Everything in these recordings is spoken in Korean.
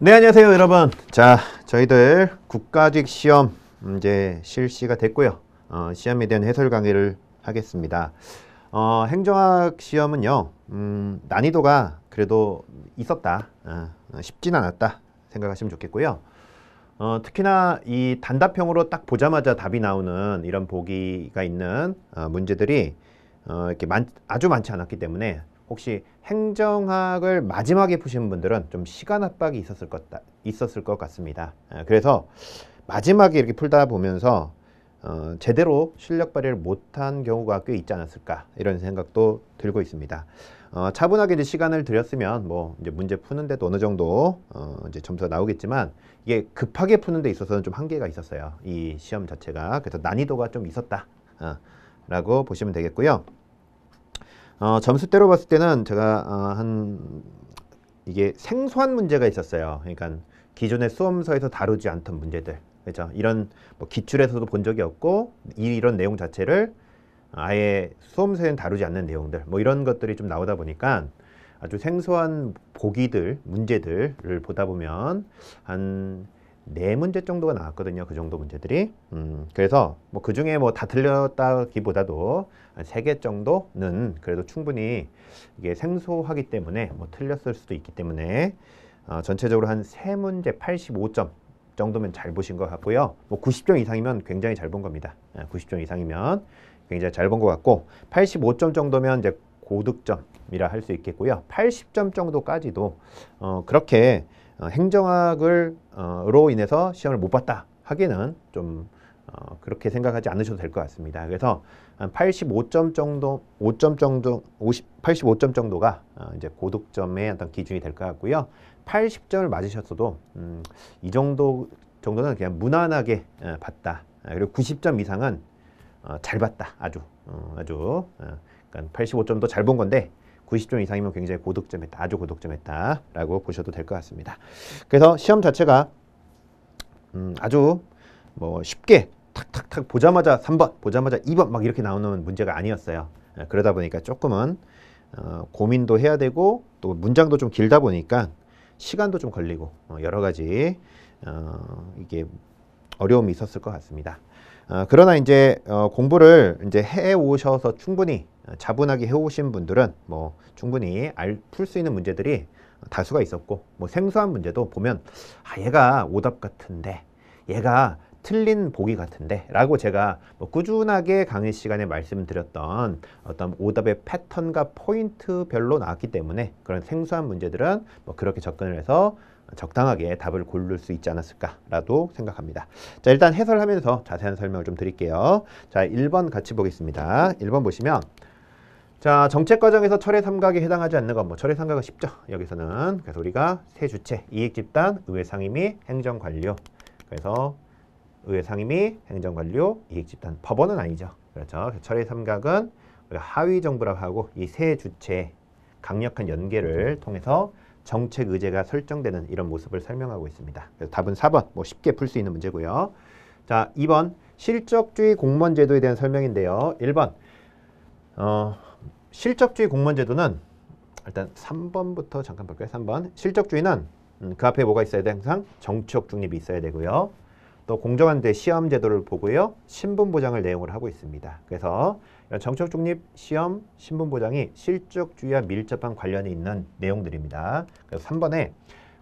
네, 안녕하세요, 여러분. 자, 저희들 국가직 시험 이제 실시가 됐고요. 시험에 대한 해설 강의를 하겠습니다. 행정학 시험은요, 난이도가 그래도 있었다. 쉽진 않았다 생각하시면 좋겠고요. 특히나 이 단답형으로 딱 보자마자 답이 나오는 이런 보기가 있는 문제들이 이렇게 아주 많지 않았기 때문에 혹시 행정학을 마지막에 푸시는 분들은 좀 시간 압박이 있었을 것 같습니다. 그래서 마지막에 이렇게 풀다 보면서 제대로 실력 발휘를 못한 경우가 꽤 있지 않았을까 이런 생각도 들고 있습니다. 차분하게 이제 시간을 들였으면 뭐 이제 문제 푸는데도 어느 정도 이제 점수가 나오겠지만 이게 급하게 푸는 데 있어서는 좀 한계가 있었어요. 이 시험 자체가. 그래서 난이도가 좀 있었다 라고 보시면 되겠고요. 점수대로 봤을 때는 제가 이게 생소한 문제가 있었어요. 그러니까 기존의 수험서에서 다루지 않던 문제들, 그렇죠? 이런 뭐 기출에서도 본 적이 없고 이런 내용 자체를 아예 수험서에는 다루지 않는 내용들, 뭐 이런 것들이 좀 나오다 보니까 아주 생소한 보기들, 문제들을 보다 보면 한 4문제 정도가 나왔거든요. 그 정도 문제들이. 그래서 뭐 그 중에 뭐 다 틀렸다기보다도 한 3개 정도는 그래도 충분히 이게 생소하기 때문에 뭐 틀렸을 수도 있기 때문에 전체적으로 한 3문제 85점 정도면 잘 보신 것 같고요. 뭐 90점 이상이면 굉장히 잘 본 겁니다. 90점 이상이면 굉장히 잘 본 것 같고 85점 정도면 이제 고득점이라 할 수 있겠고요. 80점 정도까지도 그렇게 행정학으로 인해서 시험을 못 봤다 하기는 좀 그렇게 생각하지 않으셔도 될 것 같습니다. 그래서 한 85점 정도, 85점 정도가 이제 고득점의 어떤 기준이 될 것 같고요. 80점을 맞으셨어도 이 정도는 그냥 무난하게 봤다. 그리고 90점 이상은 잘 봤다. 아주 그러니까 85점도 잘 본 건데 90점 이상이면 굉장히 고득점했다. 아주 고득점했다 라고 보셔도 될 것 같습니다. 그래서 시험 자체가 아주 뭐 쉽게 탁탁탁 보자마자 3번, 보자마자 2번 막 이렇게 나오는 문제가 아니었어요. 그러다 보니까 조금은 고민도 해야 되고 또 문장도 좀 길다 보니까 시간도 좀 걸리고 여러 가지 이게 어려움이 있었을 것 같습니다. 그러나 이제 공부를 이제 해 오셔서 충분히 차분하게 해 오신 분들은 뭐 충분히 풀 수 있는 문제들이 다수가 있었고 뭐 생소한 문제도 보면 얘가 오답 같은데 얘가 틀린 보기 같은데 라고 제가 뭐 꾸준하게 강의 시간에 말씀드렸던 어떤 오답의 패턴과 포인트별로 나왔기 때문에 그런 생소한 문제들은 뭐 그렇게 접근을 해서 적당하게 답을 고를 수 있지 않았을까라도 생각합니다. 자, 일단 해설하면서 자세한 설명을 좀 드릴게요. 자, 1번 같이 보겠습니다. 1번 보시면 자, 정책 과정에서 철회 삼각에 해당하지 않는 건 뭐 철회 삼각은 쉽죠. 여기서는 그래서 우리가 세 주체 이익 집단, 의회 상임 및 행정 관료. 그래서 의회 상임 및 행정 관료, 이익 집단. 법원은 아니죠. 그렇죠. 철회 삼각은 우리가 하위 정부라고 하고 이 세 주체 강력한 연계를 통해서 정책 의제가 설정되는 이런 모습을 설명하고 있습니다. 그래서 답은 4번, 뭐 쉽게 풀 수 있는 문제고요. 자, 2번 실적주의 공무원 제도에 대한 설명인데요. 1번 실적주의 공무원 제도는 일단 3번부터 잠깐 볼까요? 3번 실적주의는 그 앞에 뭐가 있어야 돼? 항상 정치적 중립이 있어야 되고요. 또 공정한 대 시험 제도를 보고요. 신분 보장을 내용으로 하고 있습니다. 그래서 정책 중립, 시험, 신분 보장이 실적주의와 밀접한 관련이 있는 내용들입니다. 그래서 3번에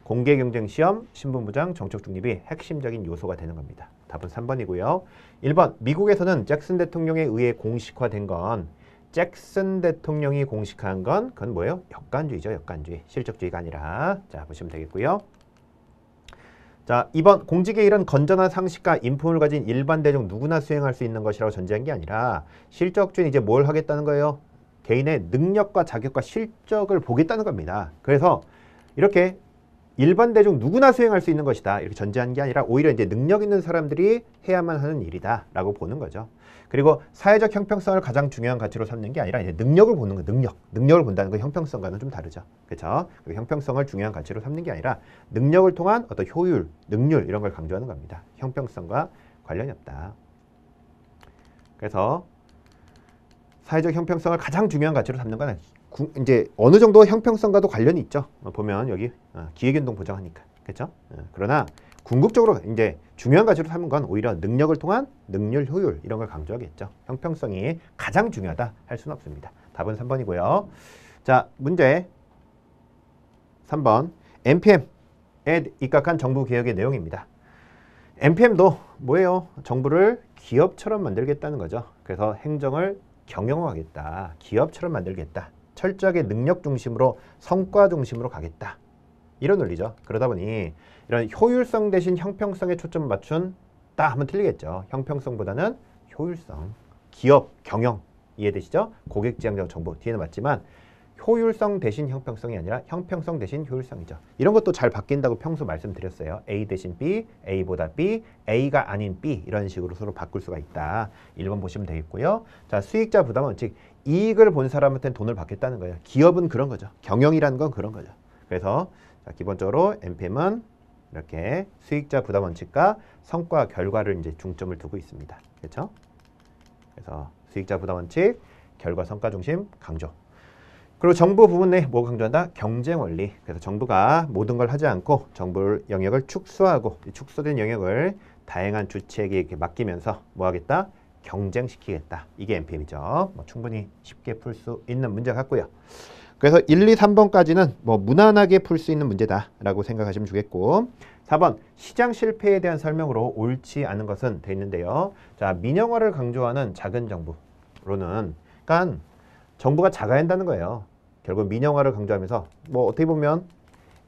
공개 경쟁 시험, 신분 보장, 정책 중립이 핵심적인 요소가 되는 겁니다. 답은 3번이고요. 1번 미국에서는 잭슨 대통령에 의해 공식화된 건 잭슨 대통령이 공식화한 건 그건 뭐예요? 역관주의죠. 역관주의. 실적주의가 아니라. 자, 보시면 되겠고요. 자, 2번 공직의 일은 건전한 상식과 인품을 가진 일반 대중 누구나 수행할 수 있는 것이라고 전제한 게 아니라 실적주의는 이제 뭘 하겠다는 거예요? 개인의 능력과 자격과 실적을 보겠다는 겁니다. 그래서 이렇게 일반 대중 누구나 수행할 수 있는 것이다 이렇게 전제한 게 아니라 오히려 이제 능력 있는 사람들이 해야만 하는 일이다 라고 보는 거죠. 그리고 사회적 형평성을 가장 중요한 가치로 삼는 게 아니라 이제 능력을 보는 거, 능력을 본다는 건 형평성과는 좀 다르죠. 그렇죠? 형평성을 중요한 가치로 삼는 게 아니라 능력을 통한 어떤 효율, 능률 이런 걸 강조하는 겁니다. 형평성과 관련이 없다. 그래서 사회적 형평성을 가장 중요한 가치로 삼는 건 이제 어느 정도 형평성과도 관련이 있죠. 보면 여기 기회균등 보장하니까. 그렇죠? 그러나 궁극적으로 이제 중요한 가치로 삼은 건 오히려 능력을 통한 능률, 효율 이런 걸 강조하겠죠. 형평성이 가장 중요하다 할 수는 없습니다. 답은 3번이고요. 자, 문제 3번. NPM에 입각한 정부 개혁의 내용입니다. NPM도 뭐예요? 정부를 기업처럼 만들겠다는 거죠. 그래서 행정을 경영화하겠다. 기업처럼 만들겠다. 철저하게 능력 중심으로 성과 중심으로 가겠다. 이런 논리죠. 그러다 보니 이런 효율성 대신 형평성에 초점을 맞춘 딱 하면 틀리겠죠. 형평성보다는 효율성, 기업, 경영 이해되시죠? 고객지향적 정보 뒤에는 맞지만 효율성 대신 형평성이 아니라 형평성 대신 효율성이죠. 이런 것도 잘 바뀐다고 평소 말씀드렸어요. A 대신 B, A보다 B, A가 아닌 B 이런 식으로 서로 바꿀 수가 있다. 1번 보시면 되겠고요. 자, 수익자 부담 원칙. 이익을 본 사람한테는 돈을 받겠다는 거예요. 기업은 그런 거죠. 경영이라는 건 그런 거죠. 그래서 자, 기본적으로 NPM은 이렇게 수익자 부담 원칙과 성과 결과를 이제 중점을 두고 있습니다. 그렇죠? 그래서 수익자 부담 원칙, 결과 성과 중심 강조. 그리고 정부 부분 내 뭐 강조한다? 경쟁 원리. 그래서 정부가 모든 걸 하지 않고 정부 영역을 축소하고 축소된 영역을 다양한 주체에게 이렇게 맡기면서 뭐 하겠다? 경쟁시키겠다. 이게 NPM이죠. 뭐 충분히 쉽게 풀 수 있는 문제 같고요. 그래서 1, 2, 3번까지는 뭐 무난하게 풀 수 있는 문제다라고 생각하시면 좋겠고 4번 시장 실패에 대한 설명으로 옳지 않은 것은 돼 있는데요. 자, 민영화를 강조하는 작은 정부로는 그러니까 정부가 작아야 한다는 거예요. 결국 민영화를 강조하면서 뭐 어떻게 보면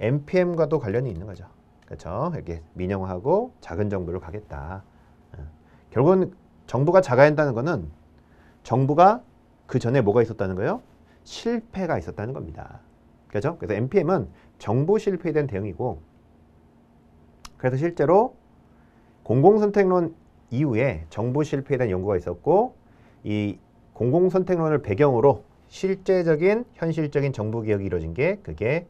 NPM과도 관련이 있는 거죠. 그렇죠? 이렇게 민영화하고 작은 정부를 가겠다. 결국은 정부가 작아야 한다는 거는 정부가 그 전에 뭐가 있었다는 거예요? 실패가 있었다는 겁니다. 그렇죠? 그래서 NPM은 정부 실패에 대한 대응이고 그래서 실제로 공공선택론 이후에 정부 실패에 대한 연구가 있었고 이 공공선택론을 배경으로 실제적인 현실적인 정부 개혁이 이루어진 게 그게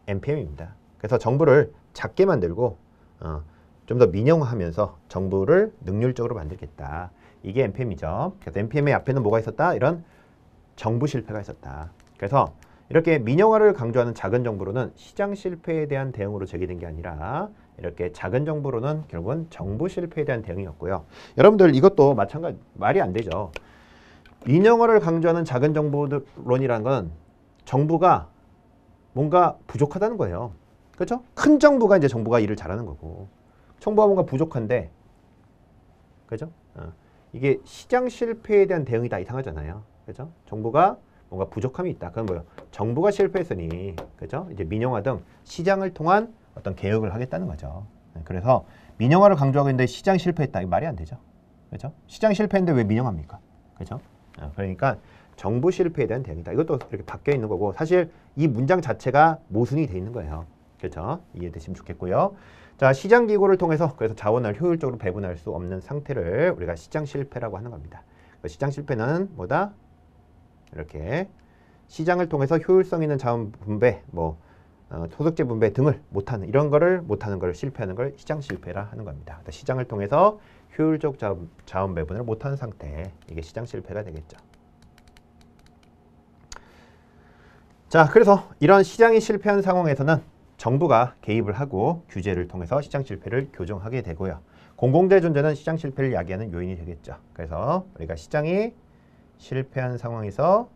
NPM입니다. 그래서 정부를 작게 만들고 좀 더 민영화하면서 정부를 능률적으로 만들겠다. 이게 NPM이죠. 그래서 NPM의 앞에는 뭐가 있었다? 이런 정부 실패가 있었다. 그래서 이렇게 민영화를 강조하는 작은 정부로는 시장 실패에 대한 대응으로 제기된 게 아니라 이렇게 작은 정부로는 결국은 정부 실패에 대한 대응이었고요. 여러분들 이것도 마찬가지 말이 안 되죠. 민영화를 강조하는 작은 정부론이라는 건 정부가 뭔가 부족하다는 거예요. 그렇죠? 큰 정부가 이제 정부가 일을 잘하는 거고 정부가 뭔가 부족한데 그렇죠? 이게 시장 실패에 대한 대응이다 이상하잖아요. 그렇죠? 정부가 뭔가 부족함이 있다. 그건 뭐예요? 정부가 실패했으니 그렇죠? 이제 민영화 등 시장을 통한 어떤 개혁을 하겠다는 거죠. 그래서 민영화를 강조하고 있는데 시장 실패했다. 이거 말이 안 되죠. 그렇죠? 시장 실패했는데 왜 민영화입니까? 그렇죠? 그러니까 정부 실패에 대한 대응이다. 이것도 이렇게 바뀌어 있는 거고 사실 이 문장 자체가 모순이 돼 있는 거예요. 그렇죠? 이해되시면 좋겠고요. 자, 시장 기고를 통해서 그래서 자원을 효율적으로 배분할 수 없는 상태를 우리가 시장 실패라고 하는 겁니다. 시장 실패는 뭐다? 이렇게 시장을 통해서 효율성 있는 자원 분배, 소득재 분배 등을 못하는 이런 거를 못하는 걸 실패하는 걸 시장 실패라 하는 겁니다. 시장을 통해서 효율적 자원 배분을 못하는 상태, 이게 시장 실패가 되겠죠. 자, 그래서 이런 시장이 실패한 상황에서는 정부가 개입을 하고 규제를 통해서 시장 실패를 교정하게 되고요. 공공재 존재는 시장 실패를 야기하는 요인이 되겠죠. 그래서 우리가 시장이 실패한 상황에서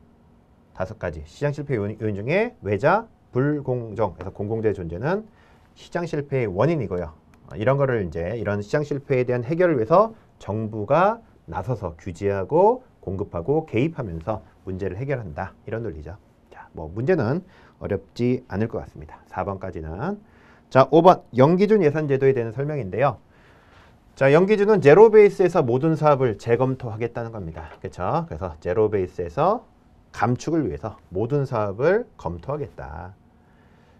5가지 시장 실패 요인 중에 외자, 불공정, 그래서 공공재 존재는 시장 실패의 원인이고요. 이런 거를 이제 이런 시장 실패에 대한 해결을 위해서 정부가 나서서 규제하고 공급하고 개입하면서 문제를 해결한다. 이런 논리죠. 자, 문제는 어렵지 않을 것 같습니다. 4번까지는. 자, 5번 연기준 예산제도에 대한 설명인데요. 자, 연기준은 제로 베이스에서 모든 사업을 재검토하겠다는 겁니다. 그렇죠? 그래서 제로 베이스에서 감축을 위해서 모든 사업을 검토하겠다.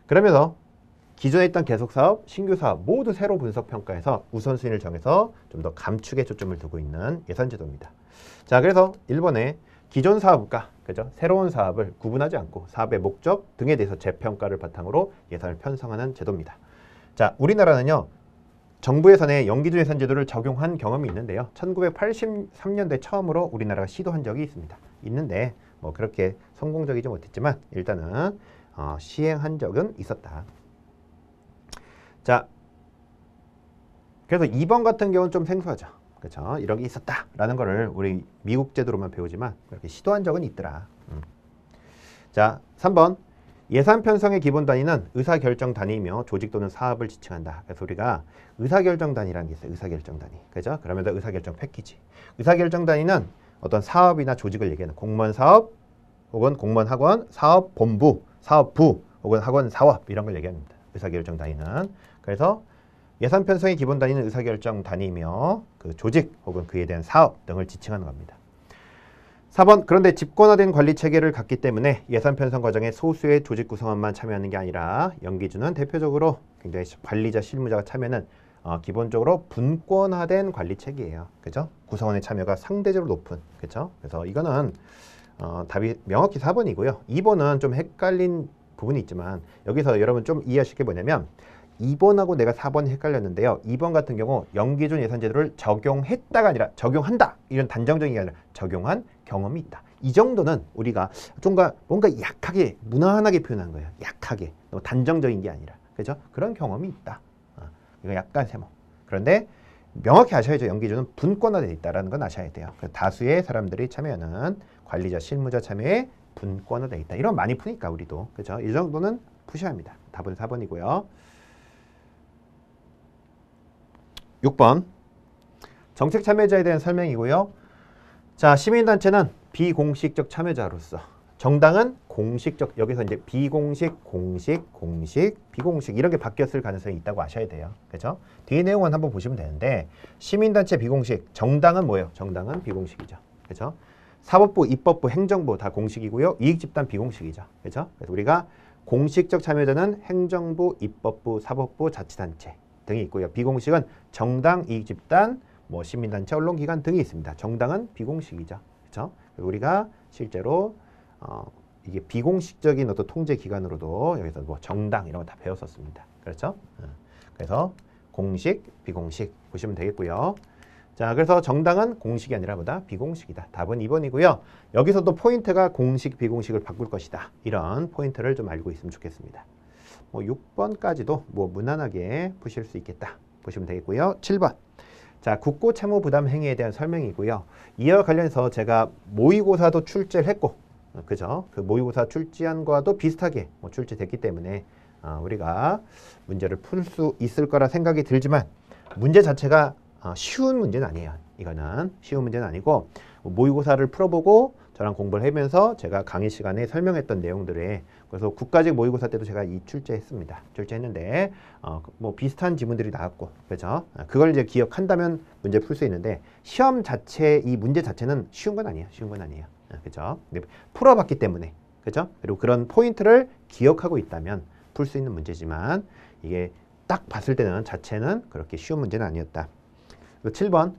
그러면서 기존에 있던 계속사업, 신규사업 모두 새로 분석평가해서 우선순위를 정해서 좀 더 감축에 초점을 두고 있는 예산제도입니다. 자, 그래서 1번에 기존 사업과 그죠? 새로운 사업을 구분하지 않고 사업의 목적 등에 대해서 재평가를 바탕으로 예산을 편성하는 제도입니다. 자, 우리나라는요. 정부 예산에 연기준 예산 제도를 적용한 경험이 있는데요. 1983년도에 처음으로 우리나라가 시도한 적이 있습니다. 있는데 그렇게 성공적이지 못했지만 일단은 시행한 적은 있었다. 자, 그래서 2번 같은 경우는 좀 생소하죠. 그렇죠? 이런 게 있었다라는 거를 우리 미국 제도로만 배우지만 그렇게 시도한 적은 있더라. 자, 3번. 예산 편성의 기본 단위는 의사결정 단위이며 조직 또는 사업을 지칭한다. 그래서 우리가 의사결정 단위라는 게 있어요. 의사결정 단위. 그죠? 그러면 의사결정 패키지. 의사결정 단위는 어떤 사업이나 조직을 얘기하는 공무원 사업 혹은 공무원 학원, 사업 본부, 사업부 혹은 학원 사업 이런 걸 얘기합니다. 의사결정 단위는. 그래서 예산 편성의 기본 단위는 의사결정 단위이며 그 조직 혹은 그에 대한 사업 등을 지칭하는 겁니다. 4번. 그런데 집권화된 관리 체계를 갖기 때문에 예산 편성 과정에 소수의 조직 구성원만 참여하는 게 아니라 연기주는 대표적으로 굉장히 관리자, 실무자가 참여는 기본적으로 분권화된 관리 체계예요. 그죠? 구성원의 참여가 상대적으로 높은. 그죠? 그래서 이거는 답이 명확히 4번이고요. 2번은 좀 헷갈린 부분이 있지만 여기서 여러분 좀 이해하실 게 뭐냐면 2번하고 내가 4번 헷갈렸는데요. 2번 같은 경우 연기준 예산제도를 적용했다가 아니라 적용한다. 이런 단정적인 게 아니라 적용한 경험이 있다. 이 정도는 우리가 좀 뭔가 약하게 무난하게 표현한 거예요. 약하게. 너무 단정적인 게 아니라. 그죠? 그런 경험이 있다. 이거 약간 세모. 그런데 명확히 아셔야죠. 연기준은 분권화되어 있다는 건 아셔야 돼요. 다수의 사람들이 참여하는 관리자, 실무자 참여에 분권화되어 있다. 이런 많이 푸니까 우리도. 그죠? 이 정도는 푸셔야 합니다. 답은 4번이고요. 6번. 정책 참여자에 대한 설명이고요. 자, 시민단체는 비공식적 참여자로서 정당은 공식적, 여기서 이제 비공식, 공식, 비공식 이런 게 바뀌었을 가능성이 있다고 아셔야 돼요. 그죠? 뒤에 내용은 한번 보시면 되는데 시민단체 비공식, 정당은 뭐예요? 정당은 비공식이죠. 그죠? 사법부, 입법부, 행정부 다 공식이고요. 이익집단 비공식이죠. 그죠? 그래서 우리가 공식적 참여자는 행정부, 입법부, 사법부, 자치단체 등이 있고요. 비공식은 정당, 이익집단, 뭐 시민단체, 언론기관 등이 있습니다. 정당은 비공식이죠. 그렇죠? 우리가 실제로 이게 비공식적인 어떤 통제기관으로도 여기서 뭐 정당 이런 거 다 배웠었습니다. 그렇죠? 그래서 공식, 비공식 보시면 되겠고요. 자, 그래서 정당은 공식이 아니라 보다 비공식이다. 답은 2번이고요. 여기서도 포인트가 공식, 비공식을 바꿀 것이다. 이런 포인트를 좀 알고 있으면 좋겠습니다. 뭐 6번까지도 뭐 무난하게 푸실 수 있겠다. 보시면 되겠고요. 7번. 자, 국고 채무 부담 행위에 대한 설명이고요. 이와 관련해서 제가 모의고사도 출제를 했고, 그죠? 그 모의고사 출제한 거와도 비슷하게 출제됐기 때문에 우리가 문제를 풀 수 있을 거라 생각이 들지만 문제 자체가 쉬운 문제는 아니에요. 이거는 쉬운 문제는 아니고 모의고사를 풀어보고 저랑 공부를 하면서 제가 강의 시간에 설명했던 내용들에 그래서 국가직 모의고사 때도 제가 출제했습니다. 출제했는데 뭐 비슷한 지문들이 나왔고 그죠? 그걸 이제 기억한다면 문제 풀 수 있는데 시험 자체 이 문제 자체는 쉬운 건 아니에요. 쉬운 건 아니에요. 그죠? 풀어봤기 때문에 그죠? 그리고 그런 포인트를 기억하고 있다면 풀 수 있는 문제지만 이게 딱 봤을 때는 자체는 그렇게 쉬운 문제는 아니었다. 7번.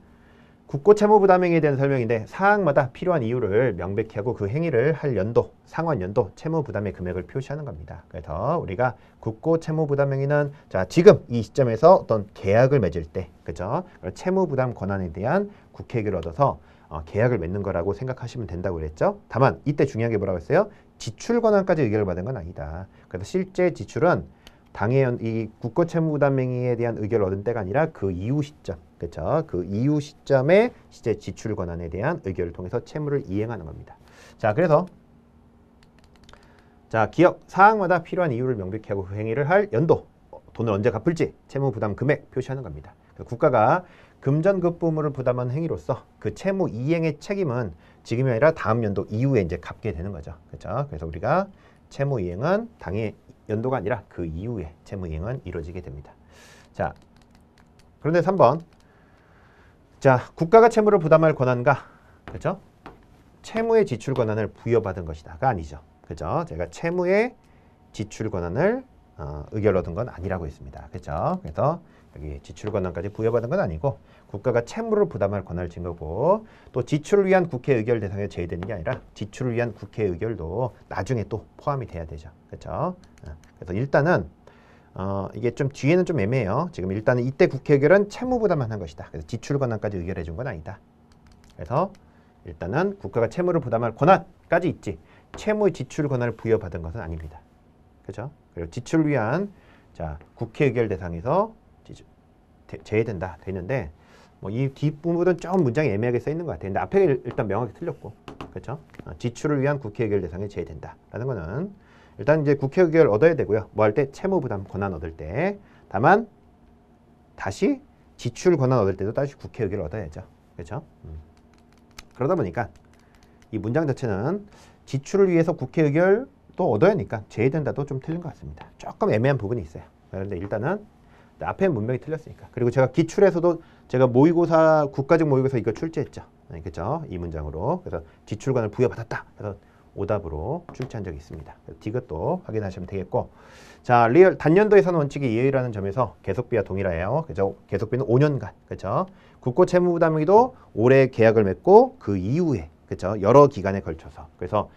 국고 채무 부담 행위에 대한 설명인데 사항마다 필요한 이유를 명백히 하고 그 행위를 할 연도, 상환 연도, 채무 부담의 금액을 표시하는 겁니다. 그래서 우리가 국고 채무 부담 행위는 자, 지금 이 시점에서 어떤 계약을 맺을 때, 그죠? 채무 부담 권한에 대한 국회 의결을 얻어서 계약을 맺는 거라고 생각하시면 된다고 그랬죠? 다만 이때 중요한 게 뭐라고 했어요? 지출 권한까지 의결을 받은 건 아니다. 그래서 실제 지출은 당해 이 국고 채무 부담 행위에 대한 의결을 얻은 때가 아니라 그 이후 시점, 그렇죠? 그 이후 시점에 실제 지출 권한에 대한 의결을 통해서 채무를 이행하는 겁니다. 자, 그래서 자, 기억 사항마다 필요한 이유를 명백히 하고 그 행위를 할 연도, 돈을 언제 갚을지, 채무 부담 금액 표시하는 겁니다. 국가가 금전급부물을 부담한 행위로서 그 채무 이행의 책임은 지금이 아니라 다음 연도 이후에 이제 갚게 되는 거죠. 그렇죠? 그래서 우리가 채무 이행은 당해 연도가 아니라 그 이후에 채무 이행은 이루어지게 됩니다. 자, 그런데 3번. 자, 국가가 채무를 부담할 권한과 그렇죠? 채무의 지출 권한을 부여받은 것이다가 아니죠. 그렇죠? 제가 채무의 지출 권한을 의결 얻은 건 아니라고 했습니다. 그렇죠? 그래서 여기 지출 권한까지 부여받은 건 아니고 국가가 채무를 부담할 권한을 진 거고 또 지출을 위한 국회 의결 대상에 제외되는 게 아니라 지출을 위한 국회 의결도 나중에 또 포함이 돼야 되죠. 그렇죠? 그래서 일단은 이게 좀 뒤에는 좀 애매해요. 지금 일단은 이때 국회 의결은 채무 부담만 한 것이다. 그래서 지출 권한까지 의결해 준 건 아니다. 그래서 일단은 국가가 채무를 부담할 권한까지 있지 채무 지출 권한을 부여받은 것은 아닙니다. 그렇죠? 그리고 지출을 위한 자, 국회 의결 대상에서 제외된다 되는데 뭐 이 뒷부분은 좀 문장이 애매하게 써 있는 것 같아요. 근데 앞에 일단 명확히 틀렸고, 그렇죠? 지출을 위한 국회 의결 대상에 제외된다라는 거는 일단 이제 국회 의결 얻어야 되고요. 뭐 할 때 채무 부담 권한 얻을 때. 다만 다시 지출 권한 얻을 때도 다시 국회 의결을 얻어야죠. 그렇죠? 그러다 보니까 이 문장 자체는 지출을 위해서 국회 의결 또 얻어야 하니까 제외된다도 좀 틀린 것 같습니다. 조금 애매한 부분이 있어요. 그런데 일단은 앞에 문명이 틀렸으니까. 그리고 제가 기출에서도 제가 모의고사 국가직 모의고사 이거 출제했죠. 네, 그렇죠? 이 문장으로. 그래서 지출권을 부여받았다. 그래서 오답으로 출제한 적이 있습니다. 이것도 확인하시면 되겠고, 자, 리얼 단년도 예산 원칙이 이해라는 점에서 계속비와 동일해요. 그죠? 계속비는 5년간, 그렇죠? 국고 채무 부담액도 올해 계약을 맺고 그 이후에, 그렇죠? 여러 기간에 걸쳐서. 그래서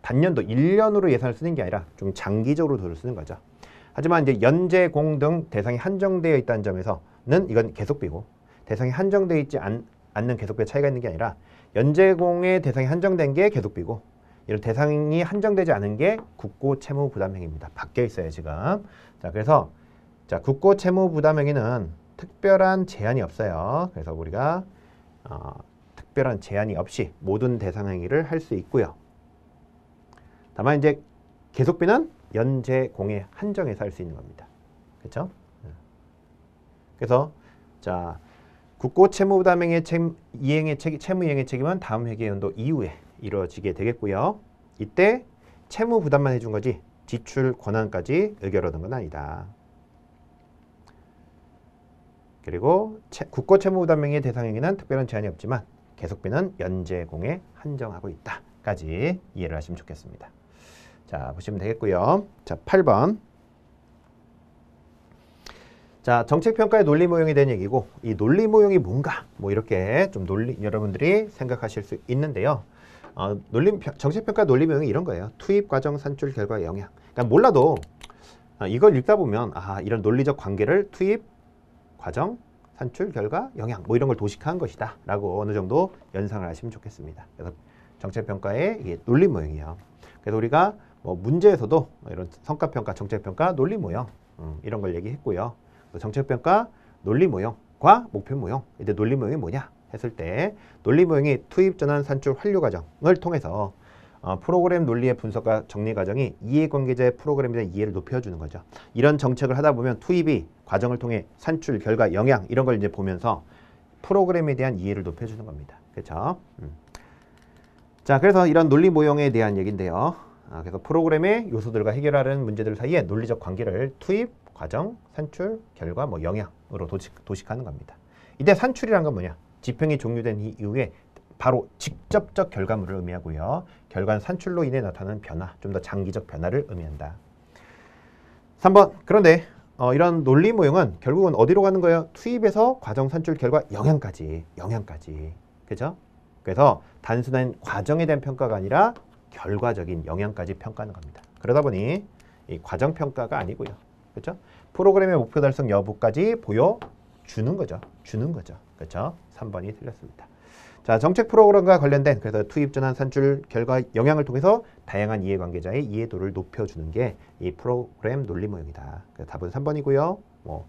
단년도 1년으로 예산을 쓰는 게 아니라 좀 장기적으로 돈을 쓰는 거죠. 하지만 이제 연재, 공 등 대상이 한정되어 있다는 점에서는 이건 계속비고, 대상이 한정되어 있지 않는 계속비의 차이가 있는 게 아니라 연재공의 대상이 한정된 게 계속비고, 이런 대상이 한정되지 않은 게 국고 채무 부담행위입니다. 바뀌어 있어요, 지금. 자, 그래서 자, 국고 채무 부담행위는 특별한 제한이 없어요. 그래서 우리가 특별한 제한이 없이 모든 대상 행위를 할 수 있고요. 다만 이제 계속비는 연재공의 한정에서 할 수 있는 겁니다. 그렇죠? 그래서 자, 국고 채무 부담행위의 채무 이행의 책임은 다음 회계 연도 이후에 이루어지게 되겠고요. 이때 채무 부담만 해준 거지 지출 권한까지 의결 얻은 건 아니다. 그리고 국고 채무 부담행위의 대상행위는 특별한 제한이 없지만 계속비는 연재공에 한정하고 있다까지 이해를 하시면 좋겠습니다. 자, 보시면 되겠고요. 자, 8번. 자, 정책평가의 논리 모형에 대한 얘기고, 이 논리 모형이 뭔가 뭐 이렇게 좀 여러분들이 생각하실 수 있는데요. 정책평가 논리 모형이 이런 거예요. 투입 과정 산출 결과 영향. 그러니까 몰라도 이걸 읽다 보면 이런 논리적 관계를 투입 과정 산출 결과 영향 뭐 이런 걸 도식한 것이다 라고 어느 정도 연상을 하시면 좋겠습니다. 그래서 정책평가의 이게 논리 모형이에요. 그래서 우리가 뭐 문제에서도 이런 성과평가, 정책평가, 논리 모형 이런 걸 얘기했고요. 정책평가, 논리 모형과 목표 모형. 이제 논리 모형이 뭐냐 했을 때 논리 모형이 투입 전환 산출 완료 과정을 통해서 프로그램 논리의 분석과 정리 과정이 이해관계자의 프로그램에 대한 이해를 높여주는 거죠. 이런 정책을 하다 보면 투입이 과정을 통해 산출, 결과, 영향 이런 걸 이제 보면서 프로그램에 대한 이해를 높여주는 겁니다. 그렇죠? 자, 그래서 이런 논리 모형에 대한 얘기인데요. 그래서 프로그램의 요소들과 해결하는 문제들 사이에 논리적 관계를 투입, 과정, 산출, 결과, 뭐 영향으로 도식하는 겁니다. 이때 산출이란 건 뭐냐? 집행이 종료된 이후에 바로 직접적 결과물을 의미하고요. 결과는 산출로 인해 나타나는 변화, 좀 더 장기적 변화를 의미한다. 3번. 그런데 이런 논리 모형은 결국은 어디로 가는 거예요? 투입에서 과정, 산출, 결과, 영향까지. 그죠? 그래서 단순한 과정에 대한 평가가 아니라 결과적인 영향까지 평가하는 겁니다. 그러다 보니 이 과정 평가가 아니고요. 그렇죠? 프로그램의 목표 달성 여부까지 보여주는 거죠. 그렇죠? 3번이 틀렸습니다. 자, 정책 프로그램과 관련된 그래서 투입 전환 산출 결과 영향을 통해서 다양한 이해관계자의 이해도를 높여주는 게 이 프로그램 논리 모형이다. 그래서 답은 3번이고요. 뭐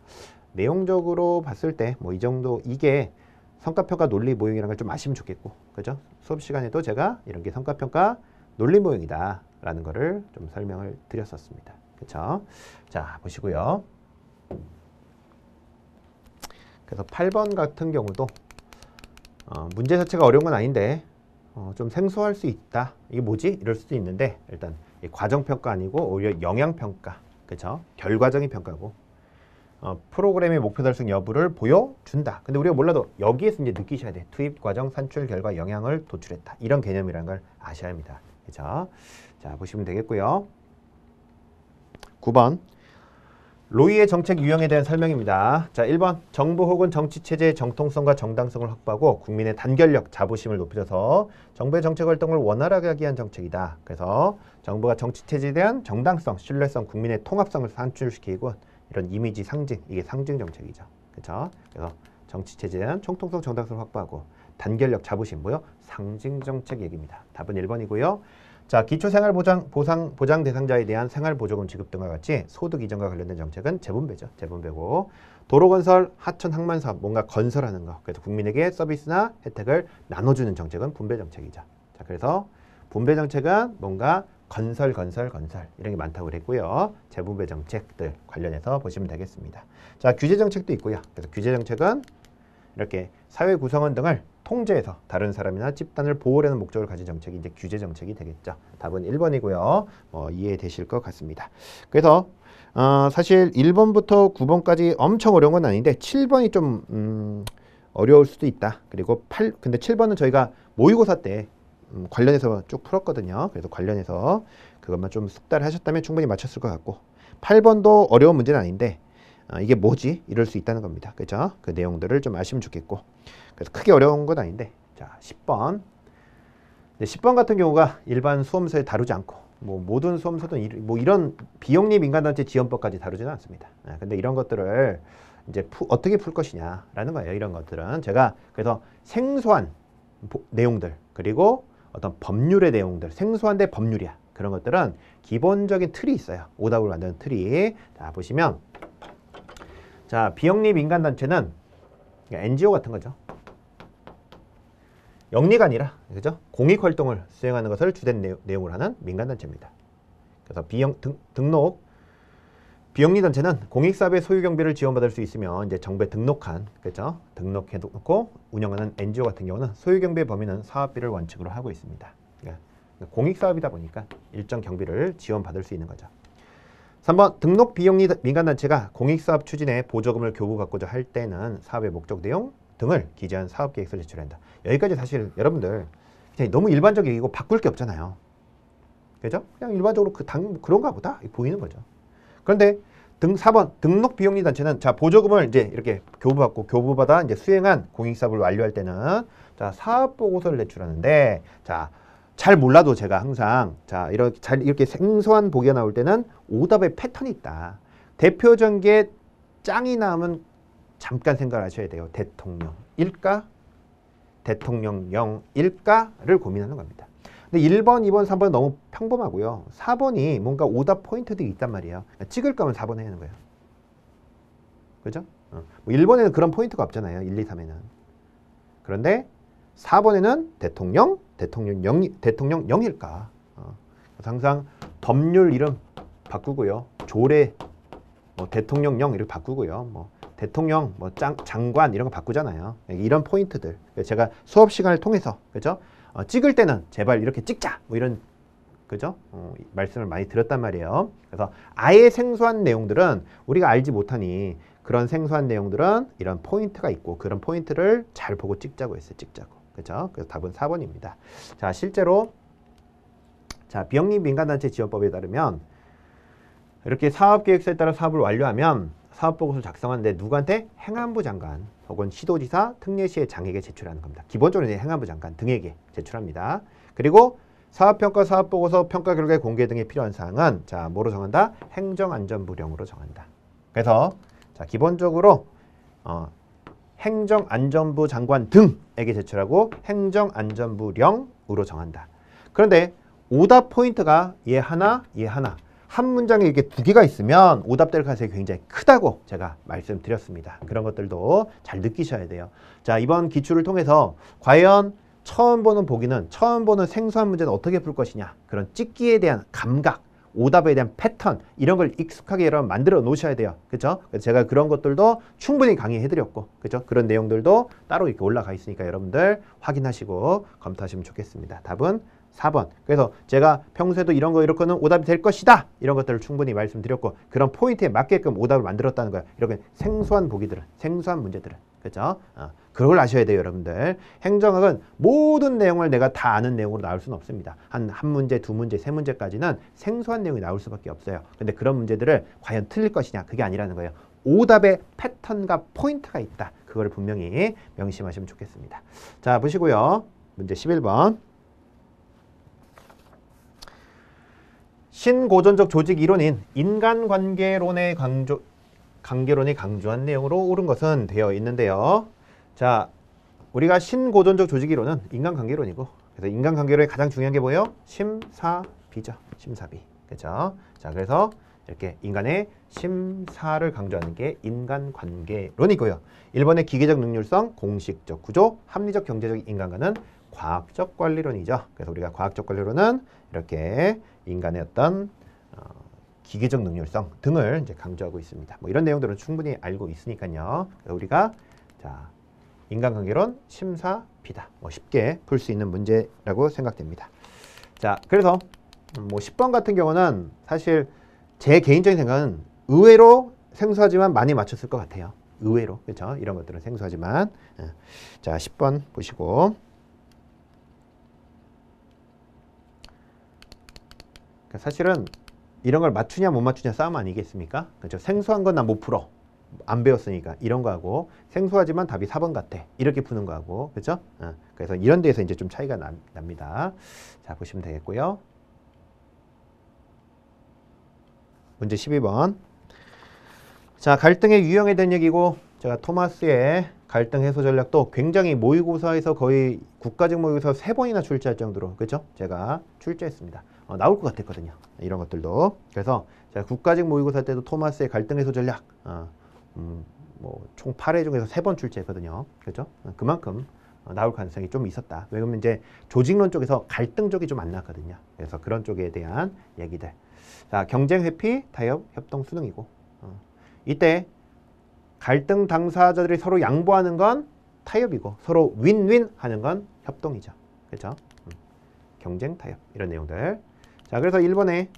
내용적으로 봤을 때 뭐 이 정도 이게 성과평가 논리 모형이라는 걸 좀 아시면 좋겠고, 그죠? 수업 시간에도 제가 이런 게 성과평가 논리 모형이다 라는 거를 좀 설명을 드렸었습니다. 그쵸? 자, 보시고요. 그래서 8번 같은 경우도 문제 자체가 어려운 건 아닌데 좀 생소할 수 있다. 이게 뭐지? 이럴 수도 있는데 일단 과정평가 아니고 오히려 영향평가, 그쵸? 결과적인 평가고 프로그램의 목표 달성 여부를 보여준다. 근데 우리가 몰라도 여기에서 이제 느끼셔야 돼. 투입 과정, 산출, 결과, 영향을 도출했다. 이런 개념이라는 걸 아셔야 합니다. 그죠? 자, 보시면 되겠고요. 9번. 로이의 정책 유형에 대한 설명입니다. 자, 1번. 정부 혹은 정치체제의 정통성과 정당성을 확보하고 국민의 단결력, 자부심을 높여서 정부의 정책 활동을 원활하게 하기 위한 정책이다. 그래서 정부가 정치체제에 대한 정당성, 신뢰성, 국민의 통합성을 산출시키고 이런 이미지 상징, 이게 상징 정책이죠. 그렇죠? 그래서 정치체제에 대한 총통성, 정당성을 확보하고 단결력, 자부심, 뭐요? 상징 정책 얘기입니다. 답은 1번이고요. 자, 기초생활보장 대상자에 대한 생활보조금 지급 등과 같이 소득 이전과 관련된 정책은 재분배죠. 재분배고 도로건설, 하천, 항만사업 뭔가 건설하는 거. 그래서 국민에게 서비스나 혜택을 나눠주는 정책은 분배 정책이죠. 자, 그래서 분배 정책은 뭔가 건설 이런 게 많다고 그랬고요. 재분배 정책들 관련해서 보시면 되겠습니다. 자, 규제 정책도 있고요. 그래서 규제 정책은 이렇게 사회 구성원 등을 통제해서 다른 사람이나 집단을 보호하는 목적을 가진 정책이 이제 규제 정책이 되겠죠. 답은 1번이고요. 이해되실 것 같습니다. 그래서 사실 1번부터 9번까지 엄청 어려운 건 아닌데 7번이 좀 어려울 수도 있다. 그리고 근데 7번은 저희가 모의고사 때 관련해서 쭉 풀었거든요. 그래서 관련해서 그것만 좀 숙달을 하셨다면 충분히 맞췄을 것 같고 8번도 어려운 문제는 아닌데 이게 뭐지? 이럴 수 있다는 겁니다. 그죠? 그 내용들을 좀 아시면 좋겠고 그래서 크게 어려운 건 아닌데 자 10번 10번 같은 경우가 일반 수험서에 다루지 않고 모든 수험서든 이런 비영리 민간단체 지원법까지 다루지는 않습니다. 근데 이런 것들을 이제 어떻게 풀 것이냐라는 거예요. 이런 것들은 제가 그래서 생소한 내용들 그리고 어떤 법률의 내용들 생소한데 법률이야. 그런 것들은 기본적인 틀이 있어요. 오답을 만드는 틀이. 자 보시면 자 비영리 민간단체는 NGO 같은 거죠. 영리가 아니라 그죠? 공익활동을 수행하는 것을 주된 내용으로 하는 민간단체입니다. 그래서 비영리단체는 공익사업의 소유 경비를 지원받을 수 있으며 이제 정부에 등록한 그죠? 등록해놓고 운영하는 NGO 같은 경우는 소유 경비의 범위는 사업비를 원칙으로 하고 있습니다. 그러니까 공익사업이다 보니까 일정 경비를 지원받을 수 있는 거죠. 3번 등록 비영리 민간단체가 공익사업 추진에 보조금을 교부받고자 할 때는 사업의 목적 내용 등을 기재한 사업계획서를 제출한다. 여기까지 사실 여러분들 그냥 너무 일반적이고 바꿀 게 없잖아요. 그죠? 그냥 일반적으로 그런가 보다 보이는 거죠. 그런데 4번 등록 비영리 단체는 자 보조금을 이제 이렇게 교부받아 이제 수행한 공익사업을 완료할 때는 자 사업 보고서를 제출하는데 자 잘 몰라도 제가 항상 자 이렇게 생소한 보기가 나올 때는 오답의 패턴이 있다. 대표적인 게 짱이 나오면 잠깐 생각을 하셔야 돼요. 대통령일까? 대통령령일까를 고민하는 겁니다. 근데 1번, 2번, 3번은 너무 평범하고요. 4번이 뭔가 오답 포인트들이 있단 말이에요. 찍을 거면 4번 해야 하는 거예요. 그죠? 뭐 1번에는 그런 포인트가 없잖아요. 1, 2, 3에는. 그런데 4번에는 대통령령일까? 그래서 항상 법률 이름 바꾸고요. 조례, 대통령령 이렇게 바꾸고요. 대통령, 장관 이런 거 바꾸잖아요. 이런 포인트들. 제가 수업 시간을 통해서, 그죠? 찍을 때는 제발 이렇게 찍자! 이런, 그죠? 말씀을 많이 드렸단 말이에요. 그래서 아예 생소한 내용들은 우리가 알지 못하니 그런 생소한 내용들은 이런 포인트가 있고 그런 포인트를 잘 보고 찍자고 했어요. 찍자고. 그죠? 그래서 답은 4번입니다. 자, 실제로, 자, 비영리 민간단체 지원법에 따르면 이렇게 사업계획서에 따라 사업을 완료하면 사업보고서를 작성하는데 누구한테? 행안부 장관 혹은 시도지사, 특례시의 장에게 제출하는 겁니다. 기본적으로 행안부 장관 등에게 제출합니다. 그리고 사업평가, 사업보고서, 평가 결과의 공개 등에 필요한 사항은 자 뭐로 정한다? 행정안전부령으로 정한다. 그래서 자 기본적으로 행정안전부 장관 등에게 제출하고 행정안전부령으로 정한다. 그런데 오답 포인트가 얘 하나, 얘 하나. 한 문장에 이렇게 두 개가 있으면 오답될 가능성이 굉장히 크다고 제가 말씀드렸습니다. 그런 것들도 잘 느끼셔야 돼요. 자, 이번 기출을 통해서 과연 처음 보는 보기는 처음 보는 생소한 문제는 어떻게 풀 것이냐. 그런 찍기에 대한 감각, 오답에 대한 패턴 이런 걸 익숙하게 여러분 만들어 놓으셔야 돼요. 그렇죠? 그래서 제가 그런 것들도 충분히 강의해 드렸고 그렇죠? 그런 내용들도 따로 이렇게 올라가 있으니까 여러분들 확인하시고 검토하시면 좋겠습니다. 답은 4번. 그래서 제가 평소에도 이런 거 이렇게는 오답이 될 것이다. 이런 것들을 충분히 말씀드렸고 그런 포인트에 맞게끔 오답을 만들었다는 거예요. 이렇게 생소한 보기들은, 생소한 문제들은. 그렇죠? 그걸 아셔야 돼요, 여러분들. 행정학은 모든 내용을 내가 다 아는 내용으로 나올 수는 없습니다. 한 문제, 두 문제, 세 문제까지는 생소한 내용이 나올 수밖에 없어요. 근데 그런 문제들을 과연 틀릴 것이냐? 그게 아니라는 거예요. 오답의 패턴과 포인트가 있다. 그걸 분명히 명심하시면 좋겠습니다. 자, 보시고요. 문제 11번. 신고전적 조직 이론인 인간관계론이 강조한 내용으로 옳은 것은 되어 있는데요. 자, 우리가 신고전적 조직 이론은 인간관계론이고 그래서 인간관계로의 가장 중요한 게 뭐예요? 심사비죠. 심사비. 그죠? 자, 그래서 이렇게 인간의 심사를 강조하는 게 인간관계론이고요. 1번의 기계적 능률성, 공식적 구조, 합리적 경제적 인간관은 과학적 관리론이죠. 그래서 우리가 과학적 관리론은 이렇게 인간의 어떤 기계적 능률성 등을 이제 강조하고 있습니다. 뭐 이런 내용들은 충분히 알고 있으니까요. 그래서 우리가 자, 인간관계론 심사비다. 뭐 쉽게 풀 수 있는 문제라고 생각됩니다. 자, 그래서 뭐 10번 같은 경우는 사실 제 개인적인 생각은 의외로 생소하지만 많이 맞췄을 것 같아요. 의외로. 그렇죠? 이런 것들은 생소하지만. 자, 10번 보시고. 사실은 이런 걸 맞추냐 못 맞추냐 싸움 아니겠습니까? 그렇죠? 생소한 건 난 못 풀어. 안 배웠으니까 이런 거하고 생소하지만 답이 4번 같아. 이렇게 푸는 거하고. 그렇죠? 그래서 이런 데에서 이제 좀 차이가 납니다. 자, 보시면 되겠고요. 문제 12번. 자, 갈등의 유형에 대한 얘기고 제가 토마스의 갈등 해소 전략도 굉장히 모의고사에서 거의 국가직 모의고사 3번이나 출제할 정도로 그렇죠? 제가 출제했습니다. 나올 것 같았거든요. 이런 것들도. 그래서 제가 국가직 모의고사 때도 토마스의 갈등 해소 전략 뭐 총 8회 중에서 3번 출제했거든요. 그렇죠? 그만큼 나올 가능성이 좀 있었다. 왜냐면 이제 조직론 쪽에서 갈등 쪽이 좀 안 나왔거든요. 그래서 그런 쪽에 대한 얘기들. 자, 경쟁 회피, 타협, 협동, 수능이고 이때 갈등 당사자들이 서로 양보하는 건 타협이고 서로 윈윈 하는 건 협동이죠. 그렇죠? 경쟁, 타협 이런 내용들. 자, 그래서 1번에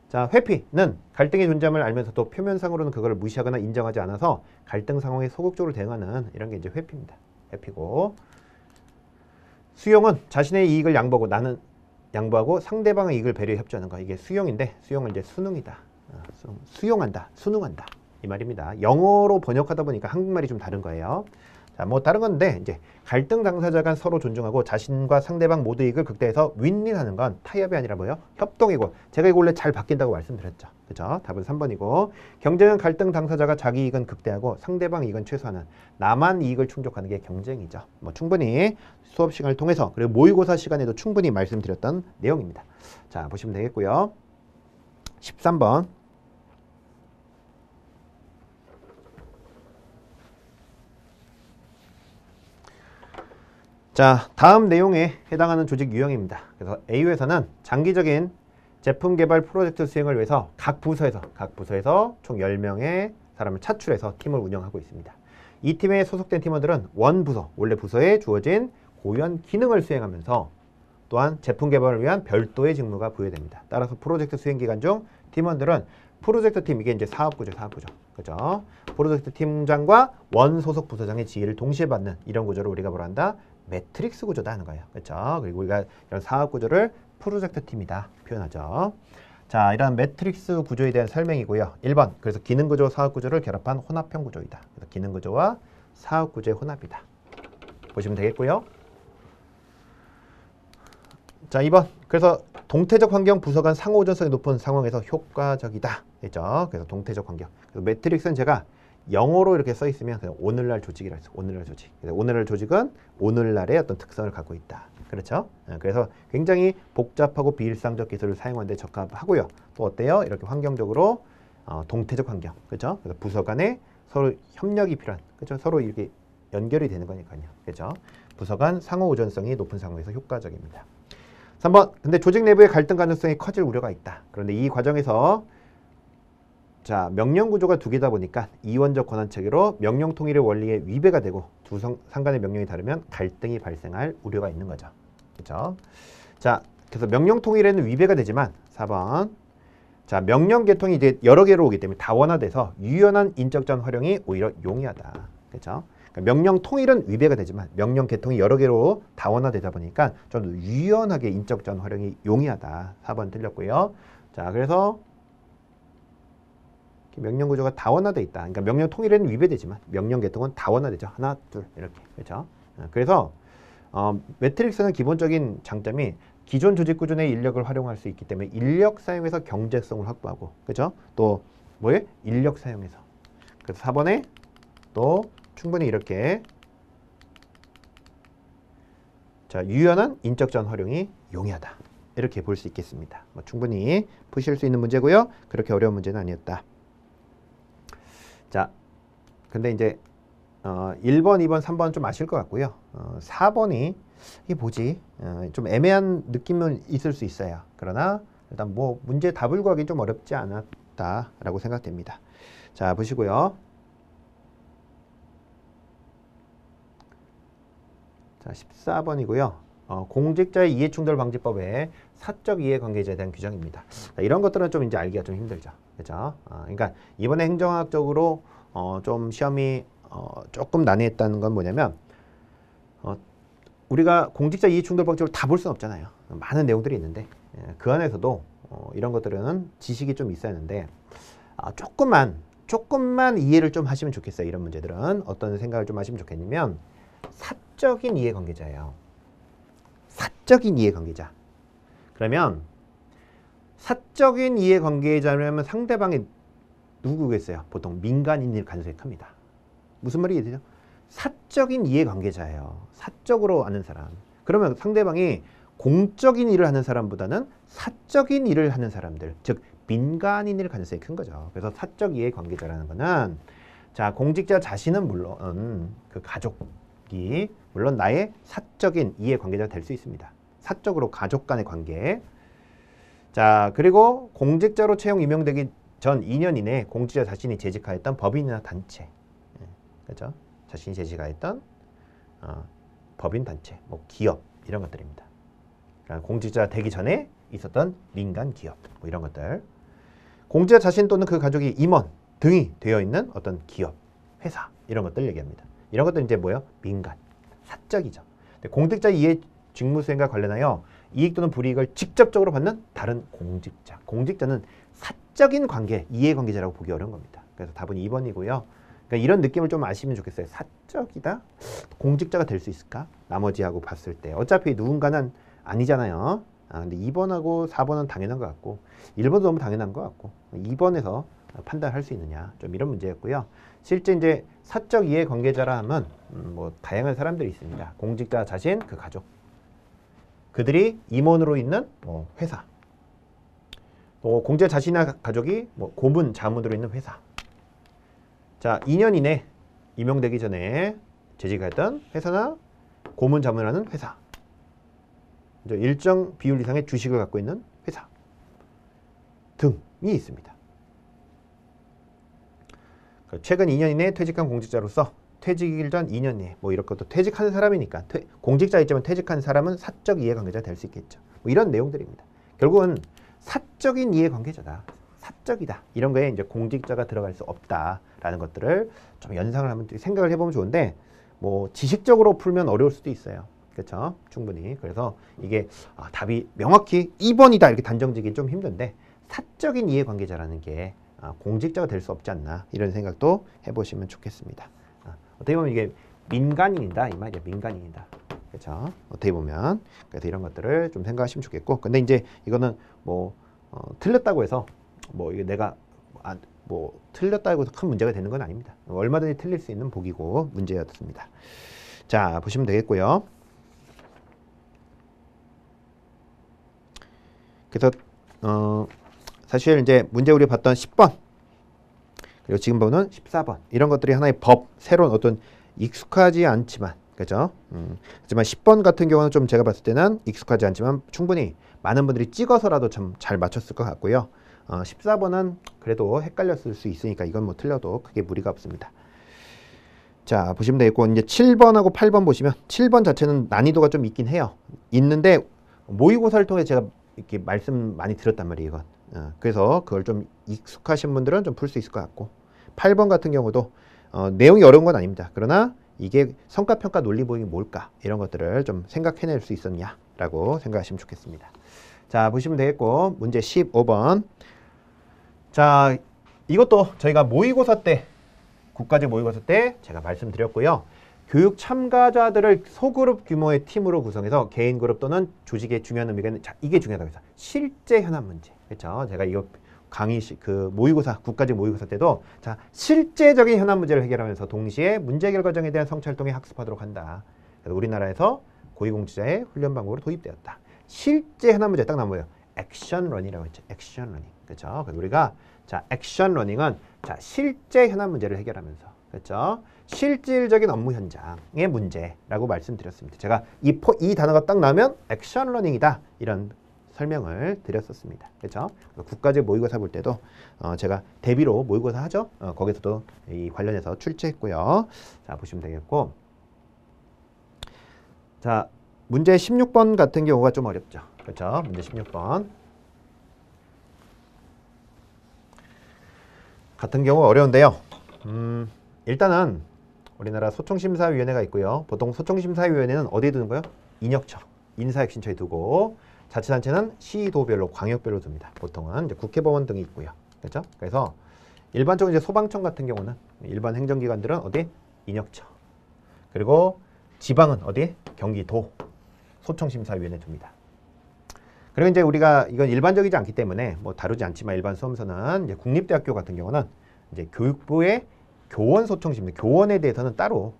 자, 회피는 갈등의 존재함을 알면서도 표면상으로는 그걸 무시하거나 인정하지 않아서 갈등 상황에 소극적으로 대응하는 이런 게 이제 회피입니다. 회피고 수용은 자신의 이익을 양보하고 나는 양보하고 상대방의 이익을 배려해 협조하는 거. 이게 수용인데 수용은 이제 수능이다. 수용한다. 수능한다. 이 말입니다. 영어로 번역하다 보니까 한국말이 좀 다른 거예요. 자, 뭐 다른 건데 이제 갈등 당사자 간 서로 존중하고 자신과 상대방 모두 이익을 극대해서 윈윈하는 건 타협이 아니라 뭐예요? 협동이고 제가 이거 원래 잘 바뀐다고 말씀드렸죠. 그죠? 답은 3번이고 경쟁은 갈등 당사자가 자기 이익은 극대하고 상대방 이익은 최소화하는 나만 이익을 충족하는 게 경쟁이죠. 뭐 충분히 수업 시간을 통해서 그리고 모의고사 시간에도 충분히 말씀드렸던 내용입니다. 자, 보시면 되겠고요. 13번. 자, 다음 내용에 해당하는 조직 유형입니다. 그래서 A회사는 장기적인 제품 개발 프로젝트 수행을 위해서 각 부서에서 총 10명의 사람을 차출해서 팀을 운영하고 있습니다. 이 팀에 소속된 팀원들은 원부서, 원래 부서에 주어진 고유한 기능을 수행하면서 또한 제품 개발을 위한 별도의 직무가 부여됩니다. 따라서 프로젝트 수행 기간 중 팀원들은 프로젝트 팀, 이게 이제 사업구조. 그죠? 프로젝트 팀장과 원소속 부서장의 지휘를 동시에 받는 이런 구조를 우리가 뭐라 한다? 매트릭스 구조다 하는 거예요. 그렇죠? 그리고 우리가 이런 사업 구조를 프로젝트 팀이다 표현하죠. 자, 이런 매트릭스 구조에 대한 설명이고요. 1번. 그래서 기능 구조, 사업 구조를 결합한 혼합형 구조이다. 그래서 기능 구조와 사업 구조의 혼합이다. 보시면 되겠고요. 자, 2번. 그래서 동태적 환경 부서 간 상호 의존성이 높은 상황에서 효과적이다. 했죠? 그래서 동태적 환경. 그래서 매트릭스는 제가 영어로 이렇게 써 있으면 그냥 오늘날 조직이라 했어요. 오늘날 조직. 오늘날 조직은 오늘날의 어떤 특성을 갖고 있다. 그렇죠? 그래서 굉장히 복잡하고 비일상적 기술을 사용하는 데 적합하고요. 또 어때요? 이렇게 환경적으로 동태적 환경. 그렇죠? 그래서 부서 간에 서로 협력이 필요한. 그렇죠? 서로 이렇게 연결이 되는 거니까요. 그렇죠? 부서 간 상호 의존성이 높은 상황에서 효과적입니다. 3번. 근데 조직 내부의 갈등 가능성이 커질 우려가 있다. 그런데 이 과정에서 자, 명령 구조가 두 개다 보니까 이원적 권한 체계로 명령 통일의 원리에 위배가 되고 두 상간의 명령이 다르면 갈등이 발생할 우려가 있는 거죠. 그렇죠? 자, 그래서 명령 통일에는 위배가 되지만 4번. 자, 명령 계통이 이제 여러 개로 오기 때문에 다원화돼서 유연한 인적 전 활용이 오히려 용이하다. 그렇죠? 그러니까 명령 통일은 위배가 되지만 명령 계통이 여러 개로 다원화되다 보니까 좀 더 유연하게 인적 전 활용이 용이하다. 4번 틀렸고요. 자, 그래서 명령 구조가 다원화돼 있다. 그러니까 명령 통일에는 위배되지만 명령 계통은 다원화되죠. 하나, 둘 이렇게. 그렇죠? 그래서 매트릭스는 기본적인 장점이 기존 조직 구조 내 인력을 활용할 수 있기 때문에 인력 사용에서 경제성을 확보하고, 그렇죠? 또 뭐예요? 인력 사용에서. 그래서 4번에 또 충분히 이렇게 자, 유연한 인적 자원 활용이 용이하다. 이렇게 볼 수 있겠습니다. 뭐 충분히 푸실 수 있는 문제고요. 그렇게 어려운 문제는 아니었다. 자, 근데 이제 1번, 2번, 3번 좀 아실 것 같고요. 4번이 이게 뭐지? 좀 애매한 느낌은 있을 수 있어요. 그러나 일단 뭐 문제 답을 구하기 좀 어렵지 않았다라고 생각됩니다. 자, 보시고요. 자, 14번이고요. 공직자의 이해충돌방지법의 사적 이해관계자에 대한 규정입니다. 자, 이런 것들은 좀 이제 알기가 좀 힘들죠. 그렇죠? 그러니까 이번에 행정학적으로 좀 시험이 조금 난해했다는 건 뭐냐면 우리가 공직자 이해충돌방지법을 다 볼 수는 없잖아요. 많은 내용들이 있는데 그 안에서도 이런 것들은 지식이 좀 있어야 하는데 조금만 이해를 좀 하시면 좋겠어요. 이런 문제들은 어떤 생각을 좀 하시면 좋겠냐면 사적인 이해관계자예요. 사적인 이해관계자. 그러면 사적인 이해관계자라면 상대방이 누구겠어요? 보통 민간인일 가능성이 큽니다. 무슨 말이 되죠? 사적인 이해관계자예요. 사적으로 아는 사람. 그러면 상대방이 공적인 일을 하는 사람보다는 사적인 일을 하는 사람들, 즉 민간인일 가능성이 큰 거죠. 그래서 사적 이해관계자라는 거는 자, 공직자 자신은 물론 그 가족이 물론 나의 사적인 이해관계자가 될 수 있습니다. 사적으로 가족 간의 관계. 자, 그리고 공직자로 채용 임명되기 전 2년 이내에 공직자 자신이 재직하였던 법인이나 단체, 그렇죠? 자신이 재직하였던 법인 단체, 뭐 기업 이런 것들입니다. 그러니까 공직자 되기 전에 있었던 민간 기업, 뭐 이런 것들. 공직자 자신 또는 그 가족이 임원 등이 되어 있는 어떤 기업, 회사 이런 것들 얘기합니다. 이런 것들은 이제 뭐예요? 민간, 사적이죠. 공직자 이해 직무 수행과 관련하여 이익 또는 불이익을 직접적으로 받는 다른 공직자. 공직자는 사적인 관계, 이해관계자라고 보기 어려운 겁니다. 그래서 답은 2번이고요. 그러니까 이런 느낌을 좀 아시면 좋겠어요. 사적이다? 공직자가 될 수 있을까? 나머지하고 봤을 때. 어차피 누군가는 아니잖아요. 근데 2번하고 4번은 당연한 것 같고 1번도 너무 당연한 것 같고 2번에서 판단할 수 있느냐. 좀 이런 문제였고요. 실제 이제 사적 이해관계자라 하면 뭐 다양한 사람들이 있습니다. 공직자 자신, 그 가족. 그들이 임원으로 있는 뭐 회사. 또 공직자 자신이나 가족이 뭐 고문, 자문으로 있는 회사. 자, 2년 이내 임용되기 전에 재직했던 회사나 고문, 자문을 하는 회사. 일정 비율 이상의 주식을 갖고 있는 회사 등이 있습니다. 최근 2년 이내에 퇴직한 공직자로서 퇴직일 전 2년 이내 뭐 이런 것도 퇴직하는 사람이니까 공직자 있지만 퇴직한 사람은 사적 이해관계자가 될 수 있겠죠. 뭐 이런 내용들입니다. 결국은 사적인 이해관계자다. 사적이다. 이런 거에 이제 공직자가 들어갈 수 없다라는 것들을 좀 연상을 하면 생각을 해보면 좋은데 뭐 지식적으로 풀면 어려울 수도 있어요. 그렇죠? 충분히. 그래서 이게 답이 명확히 2번이다 이렇게 단정지기 좀 힘든데 사적인 이해관계자라는 게 공직자가 될 수 없지 않나 이런 생각도 해보시면 좋겠습니다. 어떻게 보면 이게 민간인이다 이 말이야. 민간인이다. 그렇죠? 어떻게 보면 그래서 이런 것들을 좀 생각하시면 좋겠고 근데 이제 이거는 뭐 틀렸다고 해서 뭐 이게 내가 뭐 틀렸다고 해서 큰 문제가 되는 건 아닙니다. 얼마든지 틀릴 수 있는 보기고 문제였습니다. 자, 보시면 되겠고요. 그래서 사실 이제 문제 우리 봤던 10번 그리고 지금 보는 14번 이런 것들이 하나의 법, 새로운 어떤 익숙하지 않지만 그죠? 하지만 10번 같은 경우는 좀 제가 봤을 때는 익숙하지 않지만 충분히 많은 분들이 찍어서라도 좀 잘 맞췄을 것 같고요. 14번은 그래도 헷갈렸을 수 있으니까 이건 뭐 틀려도 크게 무리가 없습니다. 자, 보시면 되겠고 이제 7번하고 8번 보시면 7번 자체는 난이도가 좀 있긴 해요. 있는데 모의고사를 통해 제가 이렇게 말씀 많이 드렸단 말이에요, 이건. 그래서 그걸 좀 익숙하신 분들은 좀 풀 수 있을 것 같고 8번 같은 경우도 내용이 어려운 건 아닙니다. 그러나 이게 성과평가 논리보행이 뭘까? 이런 것들을 좀 생각해낼 수 있었냐라고 생각하시면 좋겠습니다. 자, 보시면 되겠고 문제 15번. 자, 이것도 저희가 모의고사 때 국가직 모의고사 때 제가 말씀드렸고요. 교육 참가자들을 소그룹 규모의 팀으로 구성해서 개인 그룹 또는 조직의 중요한 의미가 있는 자, 이게 중요하다고 해서 실제 현안 문제. 그렇죠? 제가 이거 강의 그 모의고사 국가직 모의고사 때도 자, 실제적인 현안 문제를 해결하면서 동시에 문제 해결 과정에 대한 성찰 통해 학습하도록 한다. 그래서 우리나라에서 고위공직자의 훈련 방법으로 도입되었다. 실제 현안 문제 딱 나와요. 액션 러닝이라고 했죠. 액션 러닝. 그렇죠? 그래서 우리가 자, 액션 러닝은 자, 실제 현안 문제를 해결하면서 그렇죠? 실질적인 업무 현장의 문제라고 말씀드렸습니다. 제가 이 단어가 딱 나오면 액션 러닝이다. 이런 설명을 드렸었습니다. 그렇죠? 국가직 모의고사 볼 때도 제가 대비로 모의고사 하죠. 거기서도 이 관련해서 출제했고요. 자, 보시면 되겠고. 자, 문제 16번 같은 경우가 좀 어렵죠. 그렇죠? 문제 16번. 같은 경우 어려운데요. 일단은 우리나라 소총심사위원회가 있고요. 보통 소총심사위원회는 어디에 두는 거예요? 인역처, 인사혁신처에 두고 자치단체는 시도별로, 광역별로 둡니다. 보통은 이제 국회법원 등이 있고요. 그렇죠? 그래서 일반적으로 이제 소방청 같은 경우는 일반 행정기관들은 어디? 인역처. 그리고 지방은 어디? 경기도 소총심사위원회 둡니다. 그리고 이제 우리가 이건 일반적이지 않기 때문에 뭐 다루지 않지만 일반 수험서는 이제 국립대학교 같은 경우는 이제 교육부의 교원 소총심사, 교원에 대해서는 따로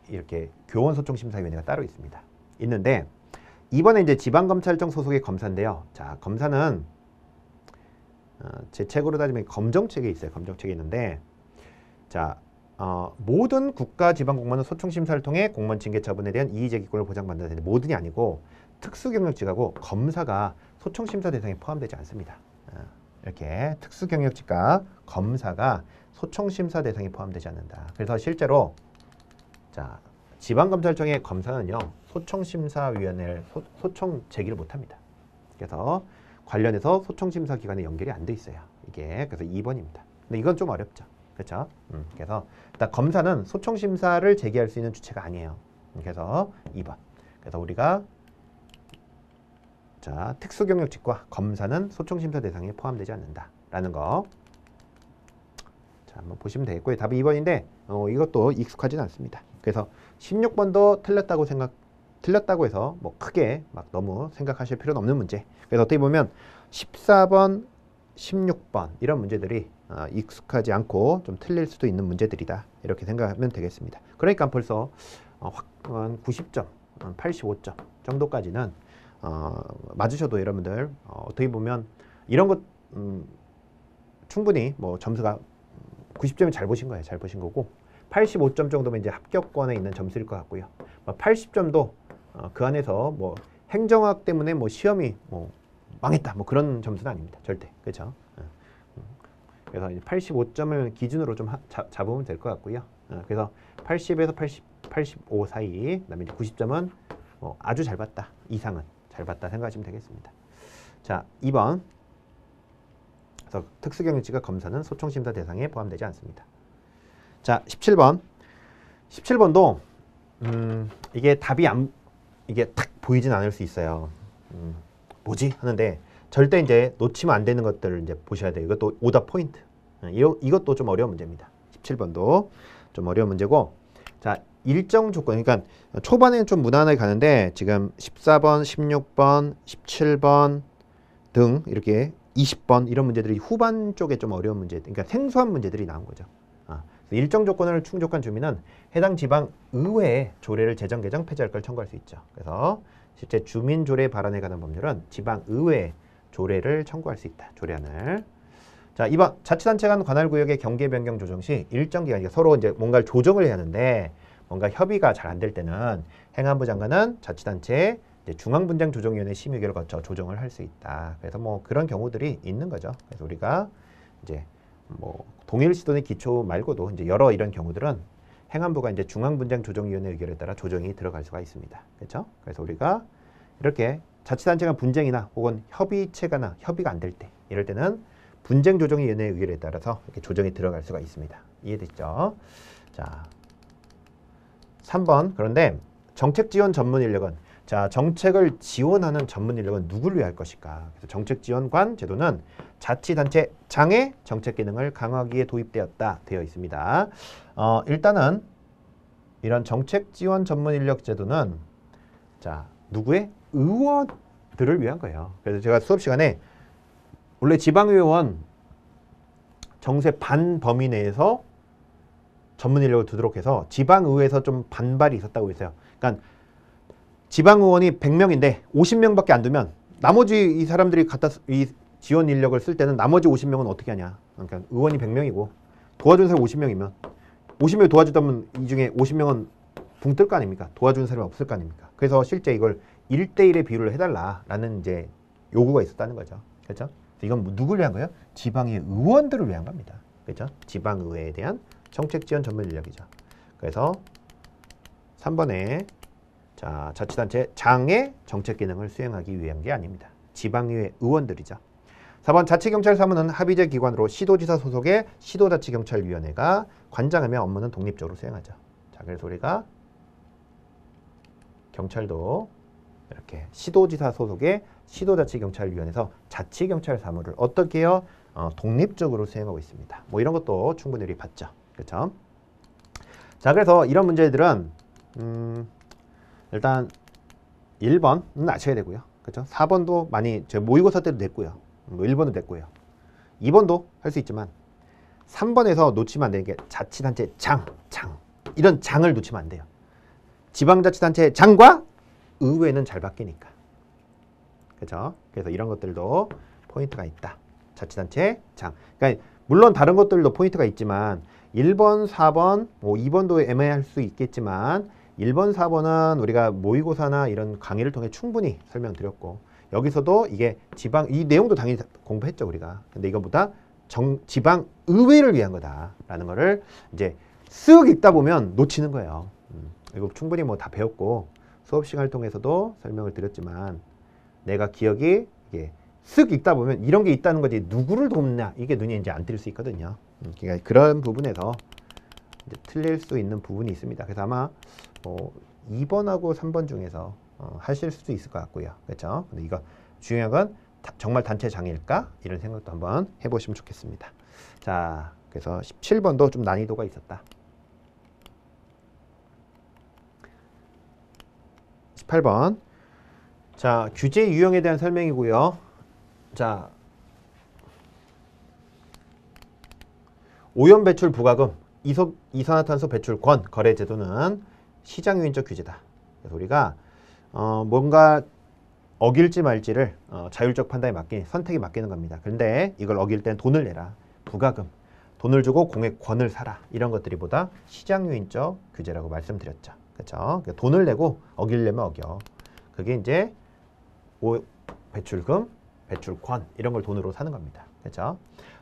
이렇게 교원 소총심사위원회가 따로 있습니다. 있는데 이번에 이제 지방검찰청 소속의 검사인데요. 자, 검사는 제 책으로 따지면 검정책에 있어요. 검정책에 있는데 자, 모든 국가지방공무원은 소총심사를 통해 공무원 징계 처분에 대한 이의제기권을 보장받는다 되는데 모든이 아니고 특수경력직하고 검사가 소총심사 대상에 포함되지 않습니다. 이렇게 특수경력직과 검사가 소총심사 대상에 포함되지 않는다. 그래서 실제로 자, 지방검찰청의 검사는요. 소총심사위원회를 소총 제기를 못합니다. 그래서 관련해서 소총심사 기관에 연결이 안 돼 있어요. 이게 그래서 2번입니다. 근데 이건 좀 어렵죠. 그렇죠? 그래서 일단 검사는 소총심사를 제기할 수 있는 주체가 아니에요. 그래서 2번. 그래서 우리가 자, 특수경력직과 검사는 소총심사 대상에 포함되지 않는다라는 거. 자, 한번 보시면 되겠고요. 답이 2번인데 이것도 익숙하지는 않습니다. 그래서 16번도 틀렸다고 해서 뭐 크게 막 너무 생각하실 필요는 없는 문제. 그래서 어떻게 보면 14번, 16번 이런 문제들이 익숙하지 않고 좀 틀릴 수도 있는 문제들이다. 이렇게 생각하면 되겠습니다. 그러니까 벌써 한 90점, 85점 정도까지는 맞으셔도 여러분들 어떻게 보면 이런 것 충분히 뭐 점수가 90점이 잘 보신 거예요. 잘 보신 거고 85점 정도면 이제 합격권에 있는 점수일 것 같고요. 80점도 그 안에서 뭐 행정학 때문에 뭐 시험이 뭐 망했다 뭐 그런 점수는 아닙니다. 절대. 그렇죠? 그래서 85점을 기준으로 좀 잡으면 될 것 같고요. 그래서 80에서 85 사이, 그다음에 이제 90점은 뭐 아주 잘 봤다 이상은 잘 봤다 생각하시면 되겠습니다. 자, 2번. 그래서 특수경력직과 검사는 소총심사 대상에 포함되지 않습니다. 자, 17번. 17번도 이게 답이 이게 탁 보이진 않을 수 있어요. 뭐지? 하는데 절대 이제 놓치면 안 되는 것들을 이제 보셔야 돼요. 이것도 오답 포인트. 이것도 좀 어려운 문제입니다. 17번도 좀 어려운 문제고. 자, 일정 조건. 그러니까 초반에는 좀 무난하게 가는데 지금 14번, 16번, 17번 등 이렇게 20번 이런 문제들이 후반 쪽에 좀 어려운 문제, 그러니까 생소한 문제들이 나온 거죠. 일정 조건을 충족한 주민은 해당 지방 의회에 조례를 제정, 개정, 폐지할 걸 청구할 수 있죠. 그래서 실제 주민 조례 발언에 관한 법률은 지방 의회에 조례를 청구할 수 있다. 조례안을. 자, 2번 자치단체 간 관할 구역의 경계 변경 조정 시 일정 기간, 그러니까 서로 이제 뭔가를 조정을 해야 하는데 뭔가 협의가 잘 안 될 때는 행안부 장관은 자치단체 중앙분쟁조정위원회 심의결을 거쳐 조정을 할 수 있다. 그래서 뭐 그런 경우들이 있는 거죠. 그래서 우리가 이제 뭐 동일시도의 기초 말고도 이제 여러 이런 경우들은 행안부가 이제 중앙분쟁조정위원회 의결에 따라 조정이 들어갈 수가 있습니다. 그렇죠? 그래서 우리가 이렇게 자치단체 간 분쟁이나 혹은 협의체가나 협의가 안 될 때 이럴 때는 분쟁조정위원회 의결에 따라서 이렇게 조정이 들어갈 수가 있습니다. 이해됐죠? 자, 3번. 그런데 정책 지원 전문 인력은 자, 정책을 지원하는 전문 인력은 누구를 위할 것일까? 그래서 정책 지원관 제도는 자치단체장의 정책 기능을 강화하기 위해 도입되었다 되어 있습니다. 일단은 이런 정책 지원 전문 인력 제도는 자, 누구의? 의원들을 위한 거예요. 그래서 제가 수업 시간에 원래 지방의원 정세 반 범위 내에서 전문 인력을 두도록 해서 지방의회에서 좀 반발이 있었다고 했어요. 그러니까 지방의원이 100명인데 50명밖에 안 두면 나머지 이 사람들이 이 지원 인력을 쓸 때는 나머지 50명은 어떻게 하냐. 그러니까 의원이 100명이고 도와준 사람이 50명이면 50명 도와주다면 이 중에 50명은 붕 뜰 거 아닙니까? 도와주는 사람이 없을 거 아닙니까? 그래서 실제 이걸 1대1의 비율로 해달라라는 이제 요구가 있었다는 거죠. 그렇죠? 이건 누구를 위한 거예요? 지방의 의원들을 위한 겁니다. 그렇죠? 지방의회에 대한 정책 지원 전문 인력이죠. 그래서 3번에 자, 자치단체 장의 정책 기능을 수행하기 위한 게 아닙니다. 지방의회 의원들이죠. 4번 자치경찰사무는 합의제 기관으로 시도지사 소속의 시도자치경찰위원회가 관장하며 업무는 독립적으로 수행하죠. 자, 그래서 우리가 경찰도 이렇게 시도지사 소속의 시도자치경찰위원회에서 자치경찰 사무를 어떻게 해요? 독립적으로 수행하고 있습니다. 뭐 이런 것도 충분히 우리 봤죠. 그렇죠? 자, 그래서 이런 문제들은 일단 1번은 아셔야 되고요. 그렇죠? 4번도 많이 제 모의고사 때도 냈고요. 뭐 1번도 냈고요. 2번도 할 수 있지만 3번에서 놓치면 안 되는 게 자치단체 장. 이런 장을 놓치면 안 돼요. 지방자치단체 장과 의회는 잘 바뀌니까. 그렇죠? 그래서 이런 것들도 포인트가 있다. 자치단체 장. 그러니까 물론 다른 것들도 포인트가 있지만 1번, 4번, 뭐 2번도 애매할 수 있겠지만 1번, 4번은 우리가 모의고사나 이런 강의를 통해 충분히 설명드렸고 여기서도 이게 이 내용도 당연히 공부했죠, 우리가. 근데 이거보다 지방 의회를 위한 거다라는 거를 이제 쓱 읽다 보면 놓치는 거예요. 이거 충분히 뭐 다 배웠고 수업 시간을 통해서도 설명을 드렸지만 내가 기억이 이게 쓱 읽다 보면 이런 게 있다는 거지 누구를 돕냐 이게 눈이 이제 안 띌 수 있거든요. 그러니까 그런 부분에서 이제 틀릴 수 있는 부분이 있습니다. 그래서 아마 2번하고 3번 중에서 하실 수도 있을 것 같고요. 그렇죠? 근데 이거 중요한 건 정말 단체장일까? 이런 생각도 한번 해보시면 좋겠습니다. 자, 그래서 17번도 좀 난이도가 있었다. 18번. 자, 규제 유형에 대한 설명이고요. 자, 오염 배출 부과금, 이산화탄소 배출권 거래 제도는 시장 유인적 규제다. 그래서 우리가 뭔가 어길지 말지를 자율적 판단에 선택이 맡기는 겁니다. 그런데 이걸 어길 땐 돈을 내라. 부과금, 돈을 주고 공익권을 사라. 이런 것들이 보다 시장 유인적 규제라고 말씀드렸죠. 그렇죠? 그러니까 돈을 내고 어기려면 어겨. 그게 이제 배출금, 배출권 이런 걸 돈으로 사는 겁니다. 그렇죠?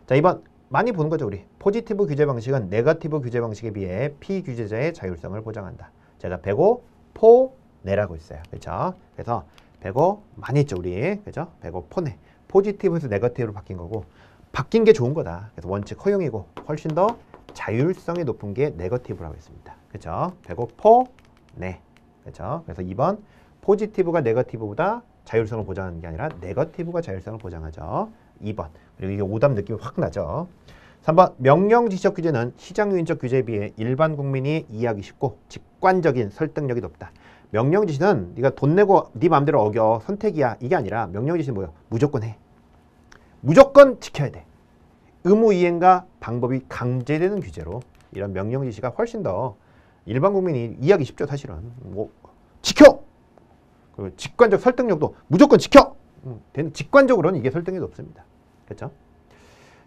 자, 이번 많이 보는 거죠, 우리. 포지티브 규제 방식은 네거티브 규제 방식에 비해 피규제자의 자율성을 보장한다. 제가 배고 포내라고 있어요. 그렇죠? 그래서 배고 많이 했죠, 우리. 그렇죠? 배고 포내. 포지티브에서 네거티브로 바뀐 거고 바뀐 게 좋은 거다. 그래서 원칙 허용이고 훨씬 더 자율성이 높은 게 네거티브라고 했습니다. 그렇죠? 배고 포내. 그렇죠? 그래서 2번 포지티브가 네거티브보다 자율성을 보장하는 게 아니라 네거티브가 자율성을 보장하죠. 2번. 그리고 이게 오답 느낌이 확 나죠. 3번 명령 지적 규제는 시장 유인적 규제에 비해 일반 국민이 이해하기 쉽고 직관적인 설득력이 높다. 명령 지시는 네가 돈 내고 네 마음대로 어겨 선택이야. 이게 아니라 명령 지시는 뭐예요? 무조건 해. 무조건 지켜야 돼. 의무 이행과 방법이 강제되는 규제로 이런 명령 지시가 훨씬 더 일반 국민이 이해하기 쉽죠, 사실은. 뭐 지켜! 그리고 직관적 설득력도 무조건 지켜! 직관적으로는 이게 설득력이 높습니다. 그렇죠?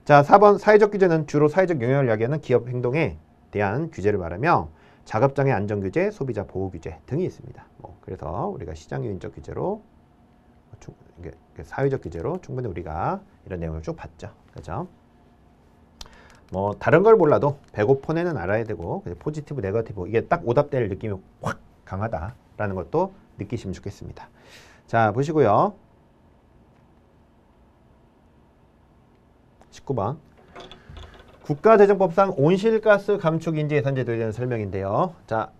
자, 4번 사회적 규제는 주로 사회적 영향을 야기하는 기업 행동에 대한 규제를 말하며 작업장애 안전 규제, 소비자 보호 규제 등이 있습니다. 그래서 우리가 시장 유인적 규제로 사회적 규제로 충분히 우리가 이런 내용을 쭉 봤죠. 그렇죠? 뭐 다른 걸 몰라도 배고픈애는 알아야 되고 포지티브, 네거티브 이게 딱 오답될 느낌이 확 강하다라는 것도 느끼시면 좋겠습니다. 자, 보시고요. 19번 국가재정법상 온실가스 감축 인지 예산 제도에 대한 설명인데요. 자,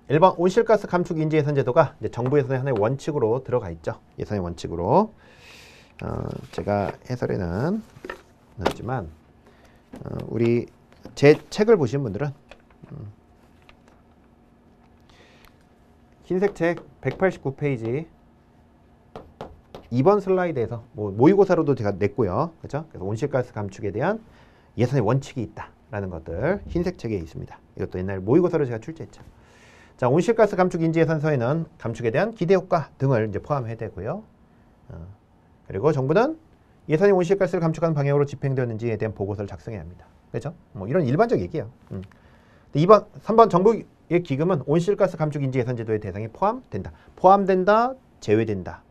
1번 온실가스 감축 인지 예산 제도가 이제 정부 예산의 하나의 원칙으로 들어가 있죠. 예산의 원칙으로. 제가 해설에는 넣었지만 우리 제 책을 보신 분들은 흰색 책 189페이지 2번 슬라이드에서 모의고사로도 제가 냈고요. 그렇죠? 그래서 온실가스 감축에 대한 예산의 원칙이 있다라는 것들 흰색 책에 있습니다. 이것도 옛날 모의고사로 제가 출제했죠. 자, 온실가스 감축 인지 예산서에는 감축에 대한 기대 효과 등을 이제 포함해야 되고요. 그리고 정부는 예산이 온실가스를 감축하는 방향으로 집행되었는지에 대한 보고서를 작성해야 합니다. 그렇죠? 뭐 이런 일반적 얘기예요. 2번, 3번 정부의 기금은 온실가스 감축 인지 예산 제도의 대상에 포함된다. 포함된다, 제외된다.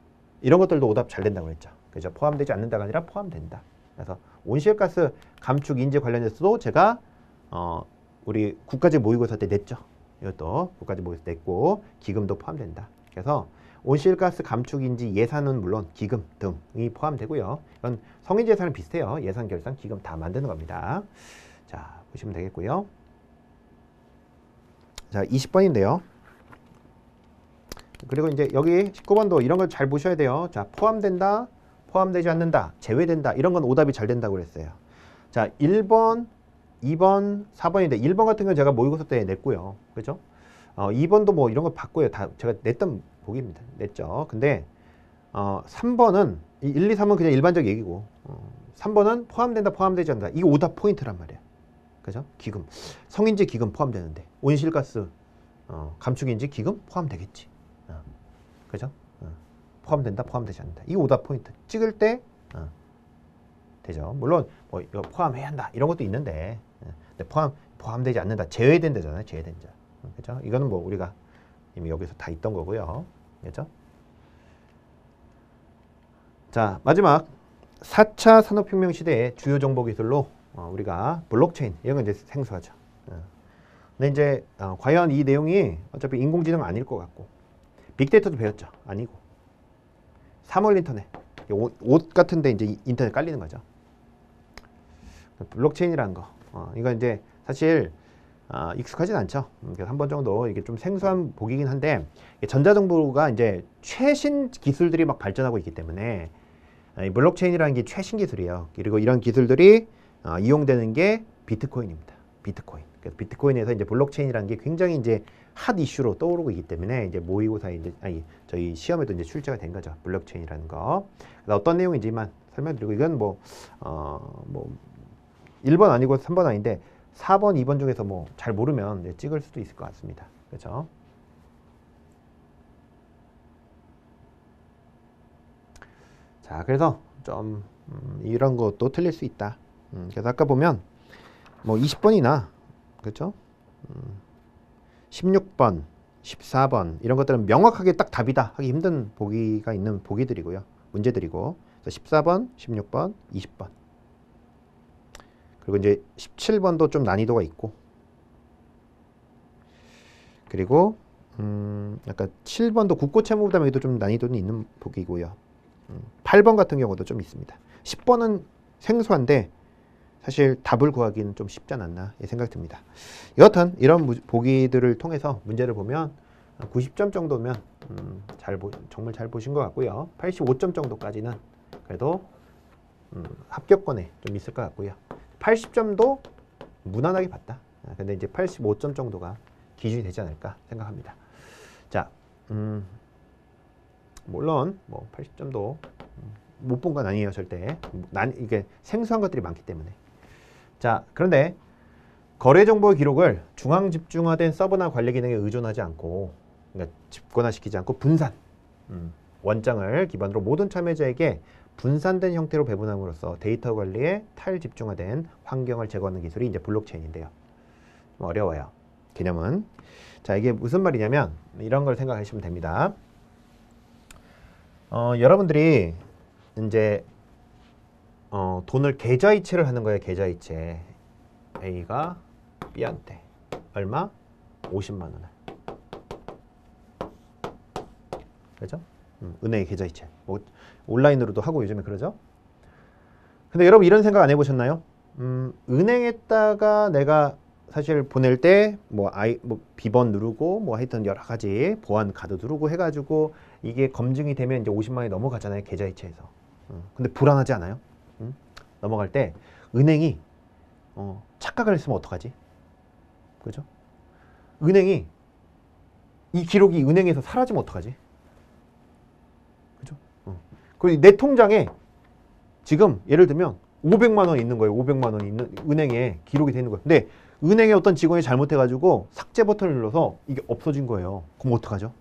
이런 것들도 오답 잘 된다고 했죠. 그죠? 포함되지 않는다가 아니라 포함된다. 그래서 온실가스 감축 인지 관련해서도 제가 우리 국가직 모의고사 때 냈죠. 이것도 국가직 모의고사 냈고 기금도 포함된다. 그래서 온실가스 감축 인지 예산은 물론 기금 등이 포함되고요. 이건 성인지 예산은 비슷해요. 예산, 결산, 기금 다 만드는 겁니다. 자, 보시면 되겠고요. 자, 20번인데요. 그리고 이제 여기 19번도 이런 걸 잘 보셔야 돼요. 자, 포함된다, 포함되지 않는다, 제외된다. 이런 건 오답이 잘 된다고 그랬어요. 자, 1번, 2번, 4번인데 1번 같은 건 제가 모의고사 때 냈고요. 그죠? 2번도 뭐 이런 거 봤고요. 다 제가 냈던 보기입니다. 냈죠. 근데 3번은 1, 2, 3은 그냥 일반적 얘기고 3번은 포함된다, 포함되지 않는다. 이게 오답 포인트란 말이에요. 그죠? 기금. 성인지 기금 포함되는데 온실가스 감축인지 기금 포함되겠지. 그죠? 포함된다, 포함되지 않는다. 이 오답 포인트 찍을 때 되죠. 물론 뭐 이거 포함해야 한다 이런 것도 있는데, 근데 포함되지 않는다, 제외된다잖아요. 제외된다. 그죠? 이거는 뭐 우리가 이미 여기서 다 있던 거고요. 그죠? 자, 마지막 4차 산업혁명 시대의 주요 정보 기술로 우리가 블록체인 이런 건 이제 생소하죠. 근데 이제 과연 이 내용이 어차피 인공지능 아닐 것 같고 빅데이터도 배웠죠. 아니고 사물 인터넷, 옷 같은데 이제 인터넷 깔리는 거죠. 블록체인이라는 거, 이거 이제 사실 익숙하진 않죠. 그래서 한 번 정도 이게 좀 생소한 보기긴 한데 전자정보가 이제 최신 기술들이 막 발전하고 있기 때문에 이 블록체인이라는 게 최신 기술이에요. 그리고 이런 기술들이 이용되는 게 비트코인입니다. 비트코인. 그래서 비트코인에서 이제 블록체인이라는 게 굉장히 이제 핫 이슈로 떠오르고 있기 때문에 이제 모의고사에 이제 저희 시험에도 이제 출제가 된 거죠. 블록체인이라는 거. 그래서 어떤 내용인지만 설명드리고 이건 뭐 1번 아니고 3번 아닌데 4번, 2번 중에서 뭐 잘 모르면 찍을 수도 있을 것 같습니다. 그렇죠? 자, 그래서 좀 이런 것도 틀릴 수 있다. 그래서 아까 보면 뭐 20번이나 그렇죠? 16번, 14번 이런 것들은 명확하게 딱 답이다 하기 힘든 보기가 있는 보기들이고요. 문제들이고. 그래서 14번, 16번, 20번. 그리고 이제 17번도 좀 난이도가 있고. 그리고 약간 7번도 국고채무부담에도 좀 난이도는 있는 보기고요. 8번 같은 경우도 좀 있습니다. 10번은 생소한데 사실 답을 구하기는 좀 쉽지 않았나 생각이 듭니다. 여하튼 이런 보기들을 통해서 문제를 보면 90점 정도면 정말 잘 보신 것 같고요. 85점 정도까지는 그래도 합격권에 좀 있을 것 같고요. 80점도 무난하게 봤다. 근데 이제 85점 정도가 기준이 되지 않을까 생각합니다. 자, 물론 뭐 80점도 못 본 건 아니에요. 절대. 이게 생소한 것들이 많기 때문에. 자, 그런데 거래 정보의 기록을 중앙 집중화된 서버나 관리 기능에 의존하지 않고, 그러니까 집권화시키지 않고 분산, 원장을 기반으로 모든 참여자에게 분산된 형태로 배분함으로써 데이터 관리에 탈집중화된 환경을 제공하는 기술이 이제 블록체인인데요. 어려워요. 개념은. 자, 이게 무슨 말이냐면 이런 걸 생각하시면 됩니다. 여러분들이 이제 돈을 계좌이체를 하는 거예요. 계좌이체. A가 B한테 얼마? 50만 원을. 그렇죠? 은행의 계좌이체. 뭐 온라인으로도 하고 요즘에 그러죠? 근데 여러분 이런 생각 안 해보셨나요? 은행에다가 내가 사실 보낼 때 뭐 비번 누르고 뭐 하여튼 여러 가지 보안 카드 누르고 해가지고 이게 검증이 되면 이제 50만 원이 넘어가잖아요. 계좌이체에서. 근데 불안하지 않아요? 넘어갈 때 은행이 착각을 했으면 어떡하지? 그죠? 은행이 이 기록이 은행에서 사라지면 어떡하지? 그죠? 그리고 내 통장에 지금 예를 들면 500만 원 있는 거예요. 500만 원 있는 은행에 기록이 되는 거예요. 근데 은행의 어떤 직원이 잘못해가지고 삭제 버튼을 눌러서 이게 없어진 거예요. 그럼 어떡하죠?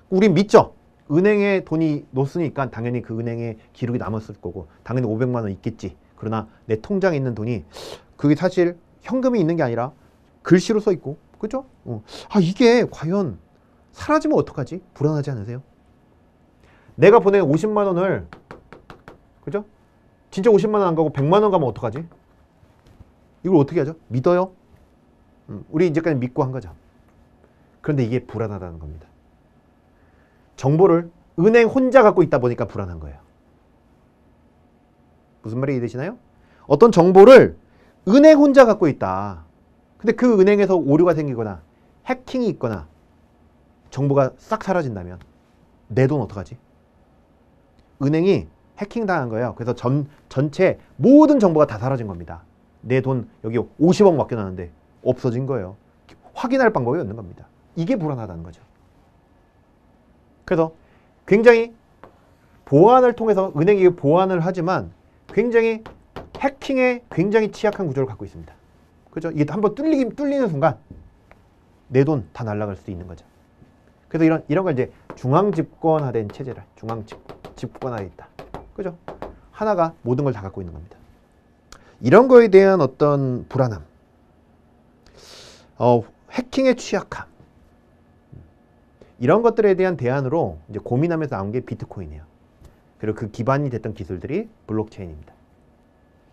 우린 믿죠? 은행에 돈이 놓았으니까 당연히 그 은행에 기록이 남았을 거고 당연히 500만 원 있겠지. 그러나 내 통장에 있는 돈이 그게 사실 현금이 있는 게 아니라 글씨로 써 있고, 그죠? 이게 과연 사라지면 어떡하지? 불안하지 않으세요? 내가 보낸 50만 원을, 그죠? 진짜 50만 원 안 가고 100만 원 가면 어떡하지? 이걸 어떻게 하죠? 믿어요? 우리 이제까지 믿고 한 거죠. 그런데 이게 불안하다는 겁니다. 정보를 은행 혼자 갖고 있다 보니까 불안한 거예요. 무슨 말이 이해되시나요? 어떤 정보를 은행 혼자 갖고 있다. 근데 그 은행에서 오류가 생기거나 해킹이 있거나 정보가 싹 사라진다면 내 돈 어떡하지? 은행이 해킹 당한 거예요. 그래서 전체 모든 정보가 다 사라진 겁니다. 내 돈 여기 50억 맡겨놨는데 없어진 거예요. 확인할 방법이 없는 겁니다. 이게 불안하다는 거죠. 그래서 굉장히 보안을 통해서 은행이 보안을 하지만 굉장히 해킹에 굉장히 취약한 구조를 갖고 있습니다. 그죠? 이게 한번 뚫리는 순간 내 돈 다 날아갈 수 있는 거죠. 그래서 이런 걸 이제 중앙 집권화된 체제라. 중앙 집권화돼 있다. 그죠? 하나가 모든 걸 다 갖고 있는 겁니다. 이런 거에 대한 어떤 불안함, 해킹의 취약함, 이런 것들에 대한 대안으로 이제 고민하면서 나온 게 비트코인이에요. 그리고 그 기반이 됐던 기술들이 블록체인입니다.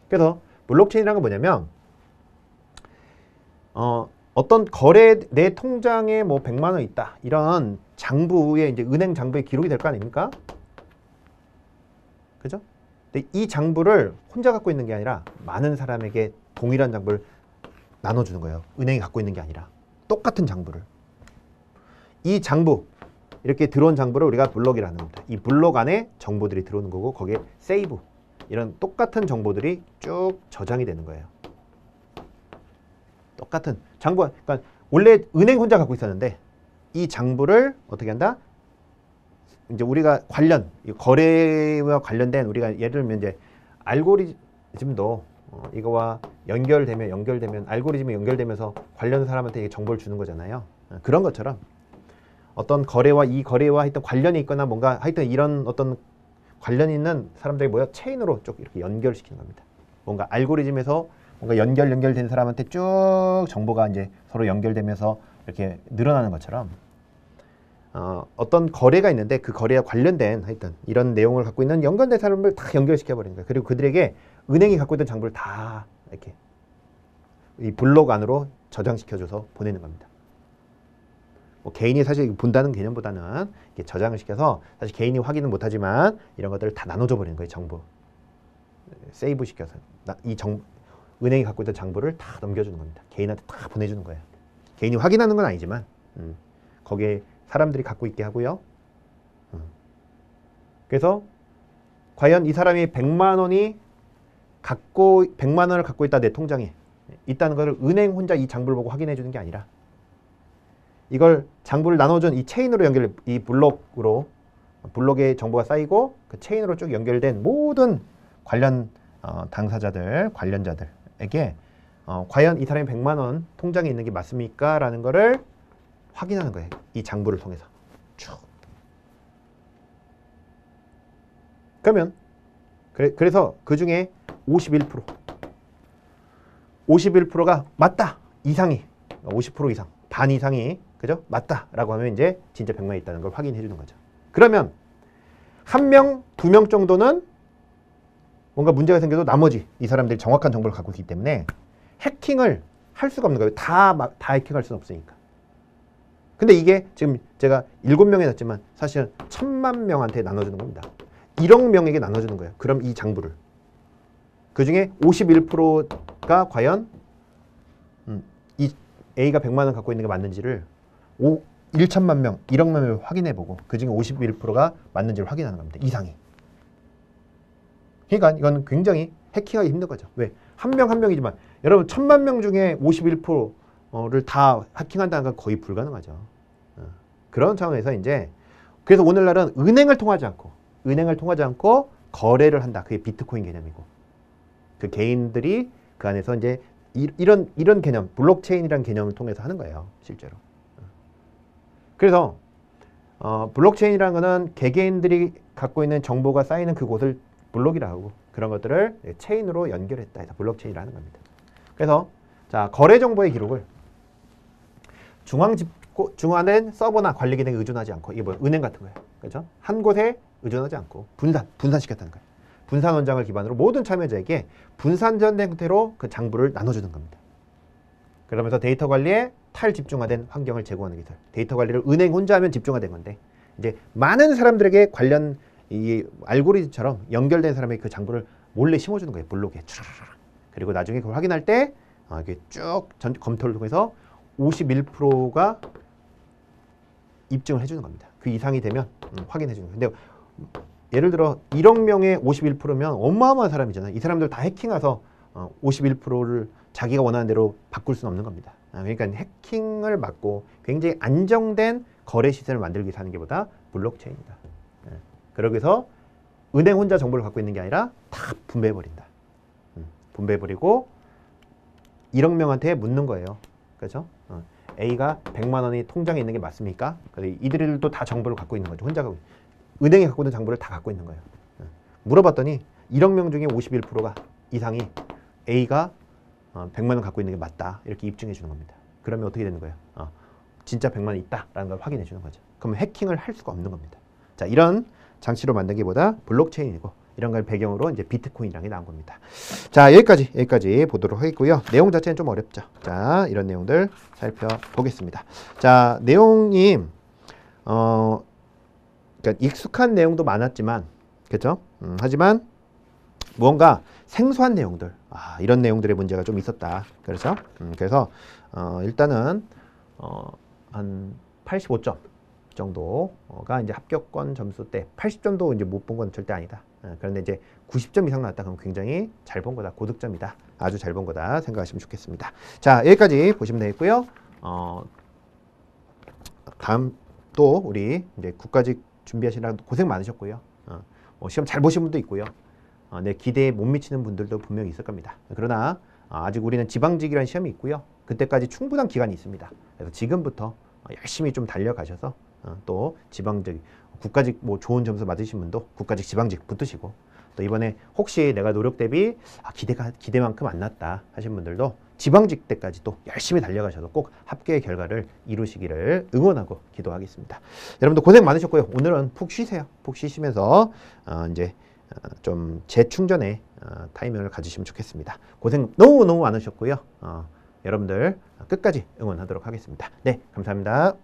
그래서 블록체인이라는 건 뭐냐면 어떤 거래 내 통장에 뭐 100만 원 있다 이런 장부에 이제 은행 장부에 기록이 될 거 아닙니까? 그죠? 근데 이 장부를 혼자 갖고 있는 게 아니라 많은 사람에게 동일한 장부를 나눠주는 거예요. 은행이 갖고 있는 게 아니라 똑같은 장부를. 이 장부, 이렇게 들어온 장부를 우리가 블록이라는 겁니다. 이 블록 안에 정보들이 들어오는 거고 거기에 세이브, 이런 똑같은 정보들이 쭉 저장이 되는 거예요. 똑같은 장부, 그러니까 원래 은행 혼자 갖고 있었는데 이 장부를 어떻게 한다? 이제 우리가 거래와 관련된 우리가 예를 들면 이제 알고리즘도 이거와 연결되면 알고리즘이 연결되면서 관련 사람한테 이게 정보를 주는 거잖아요. 그런 것처럼 어떤 거래와 이 거래와 하여튼 관련이 있거나 뭔가 하여튼 이런 어떤 관련 있는 사람들이 모여 체인으로 쭉 이렇게 연결시키는 겁니다. 뭔가 알고리즘에서 뭔가 연결된 사람한테 쭉 정보가 이제 서로 연결되면서 이렇게 늘어나는 것처럼 어떤 거래가 있는데 그 거래와 관련된 하여튼 이런 내용을 갖고 있는 연관된 사람을 다 연결시켜 버리는 거예요. 그리고 그들에게 은행이 갖고 있던 장부를 다 이렇게 이 블록 안으로 저장시켜줘서 보내는 겁니다. 뭐 개인이 사실 본다는 개념보다는 이렇게 저장을 시켜서 사실 개인이 확인은 못하지만 이런 것들을 다 나눠줘 버리는 거예요. 정보 세이브 시켜서 은행이 갖고 있던 장부를 다 넘겨주는 겁니다. 개인한테 다 보내주는 거예요. 개인이 확인하는 건 아니지만 거기에 사람들이 갖고 있게 하고요. 그래서 과연 이 사람이 100만 원을 갖고 있다 내 통장에 있다는 것을 은행 혼자 이 장부를 보고 확인해 주는 게 아니라 이걸 장부를 나눠준 이 체인으로 이 블록에 정보가 쌓이고 그 체인으로 쭉 연결된 모든 관련 당사자들, 관련자들에게 과연 이 사람이 100만 원 통장에 있는 게 맞습니까? 라는 거를 확인하는 거예요. 이 장부를 통해서 쭉. 그러면 그래서 그 중에 51%가 맞다 이상이 50% 이상 반 이상이 그죠? 맞다라고 하면 이제 진짜 100만 있다는 걸 확인해 주는 거죠. 그러면 한 명, 두 명 정도는 뭔가 문제가 생겨도 나머지 이 사람들이 정확한 정보를 갖고 있기 때문에 해킹을 할 수가 없는 거예요. 다 해킹할 수는 없으니까. 근데 이게 지금 제가 7명에 놨지만 사실은 1000만 명한테 나눠주는 겁니다. 1억 명에게 나눠주는 거예요. 그럼 이 장부를. 그 중에 51%가 과연 이 A가 100만 원 갖고 있는 게 맞는지를 1천만 명, 1억 명을 확인해보고 그 중에 51%가 맞는지를 확인하는 겁니다. 이상이. 그러니까 이건 굉장히 해킹하기 힘든 거죠. 왜? 한 명 한 명이지만 여러분 1000만 명 중에 51%를 다 해킹한다는 건 거의 불가능하죠. 그런 상황에서 이제 그래서 오늘날은 은행을 통하지 않고 거래를 한다. 그게 비트코인 개념이고 그 개인들이 그 안에서 이제 이런 개념, 블록체인이라는 개념을 통해서 하는 거예요, 실제로. 그래서 블록체인이라는 거는 개개인들이 갖고 있는 정보가 쌓이는 그곳을 블록이라고 하고, 그런 것들을 체인으로 연결했다 해서 블록체인이라는 겁니다. 그래서 자, 거래 정보의 기록을 중앙된 서버나 관리 기능에 의존하지 않고, 이게 뭐야? 은행 같은 거예요. 그렇죠? 한 곳에 의존하지 않고 분산시켰다는 거예요. 분산 원장을 기반으로 모든 참여자에게 분산된 형태로 그 장부를 나눠주는 겁니다. 그러면서 데이터 관리에 탈집중화된 환경을 제공하는 기술. 데이터 관리를 은행 혼자 하면 집중화된 건데, 이제 많은 사람들에게 관련 이 알고리즘처럼 연결된 사람에게 그 장부를 몰래 심어주는 거예요. 블록에. 그리고 나중에 그걸 확인할 때 이렇게 쭉 검토를 통해서 51%가 입증을 해주는 겁니다. 그 이상이 되면 확인해 주는 거예요. 근데 예를 들어 1억 명의 51%면 어마어마한 사람이잖아요. 이 사람들 다 해킹해서 51%를 자기가 원하는 대로 바꿀 수는 없는 겁니다. 그러니까 해킹을 막고 굉장히 안정된 거래 시스템을 만들기 위해서 하는 게 보다 블록체인이다. 그러기 위해서 은행 혼자 정보를 갖고 있는 게 아니라 다 분배해버린다. 분배해버리고 1억 명한테 묻는 거예요. 그렇죠? A가 100만 원이 통장에 있는 게 맞습니까? 이들도 다 정보를 갖고 있는 거죠. 혼자 은행에 갖고 있는 정보를 다 갖고 있는 거예요. 물어봤더니 1억 명 중에 51%가 이상이 A가 100만 원 갖고 있는 게 맞다. 이렇게 입증해 주는 겁니다. 그러면 어떻게 되는 거예요? 진짜 100만 원 있다라는 걸 확인해 주는 거죠. 그러면 해킹을 할 수가 없는 겁니다. 자, 이런 장치로 만든 게 보다 블록체인이고, 이런 걸 배경으로 이제 비트코인이라는 게 나온 겁니다. 자, 여기까지 보도록 하겠고요. 내용 자체는 좀 어렵죠. 자, 이런 내용들 살펴보겠습니다. 자, 내용이 그러니까 익숙한 내용도 많았지만, 그렇죠? 하지만 무언가 생소한 내용들, 이런 내용들의 문제가 좀 있었다. 그렇죠? 그래서 일단은 한 85점 정도가 이제 합격권 점수 때 80점도 이제 못 본 건 절대 아니다. 그런데 이제 90점 이상 나왔다 그럼 굉장히 잘 본 거다. 고득점이다. 아주 잘 본 거다 생각하시면 좋겠습니다. 자, 여기까지 보시면 되겠고요. 다음 또 우리 이제 국가직 준비하시느라 고생 많으셨고요. 시험 잘 보신 분도 있고요. 내 기대에 못 미치는 분들도 분명히 있을 겁니다. 그러나 아직 우리는 지방직이라는 시험이 있고요. 그때까지 충분한 기간이 있습니다. 그래서 지금부터 열심히 좀 달려가셔서 또 지방직, 국가직 뭐 좋은 점수 맞으신 분도 국가직, 지방직 붙으시고, 또 이번에 혹시 내가 노력 대비 기대만큼 안 났다 하신 분들도 지방직 때까지 또 열심히 달려가셔서 꼭 합격의 결과를 이루시기를 응원하고 기도하겠습니다. 여러분들 고생 많으셨고요. 오늘은 푹 쉬세요. 푹 쉬시면서 이제 좀 재충전의 타이밍을 가지시면 좋겠습니다. 고생 너무 많으셨고요. 여러분들 끝까지 응원하도록 하겠습니다. 네, 감사합니다.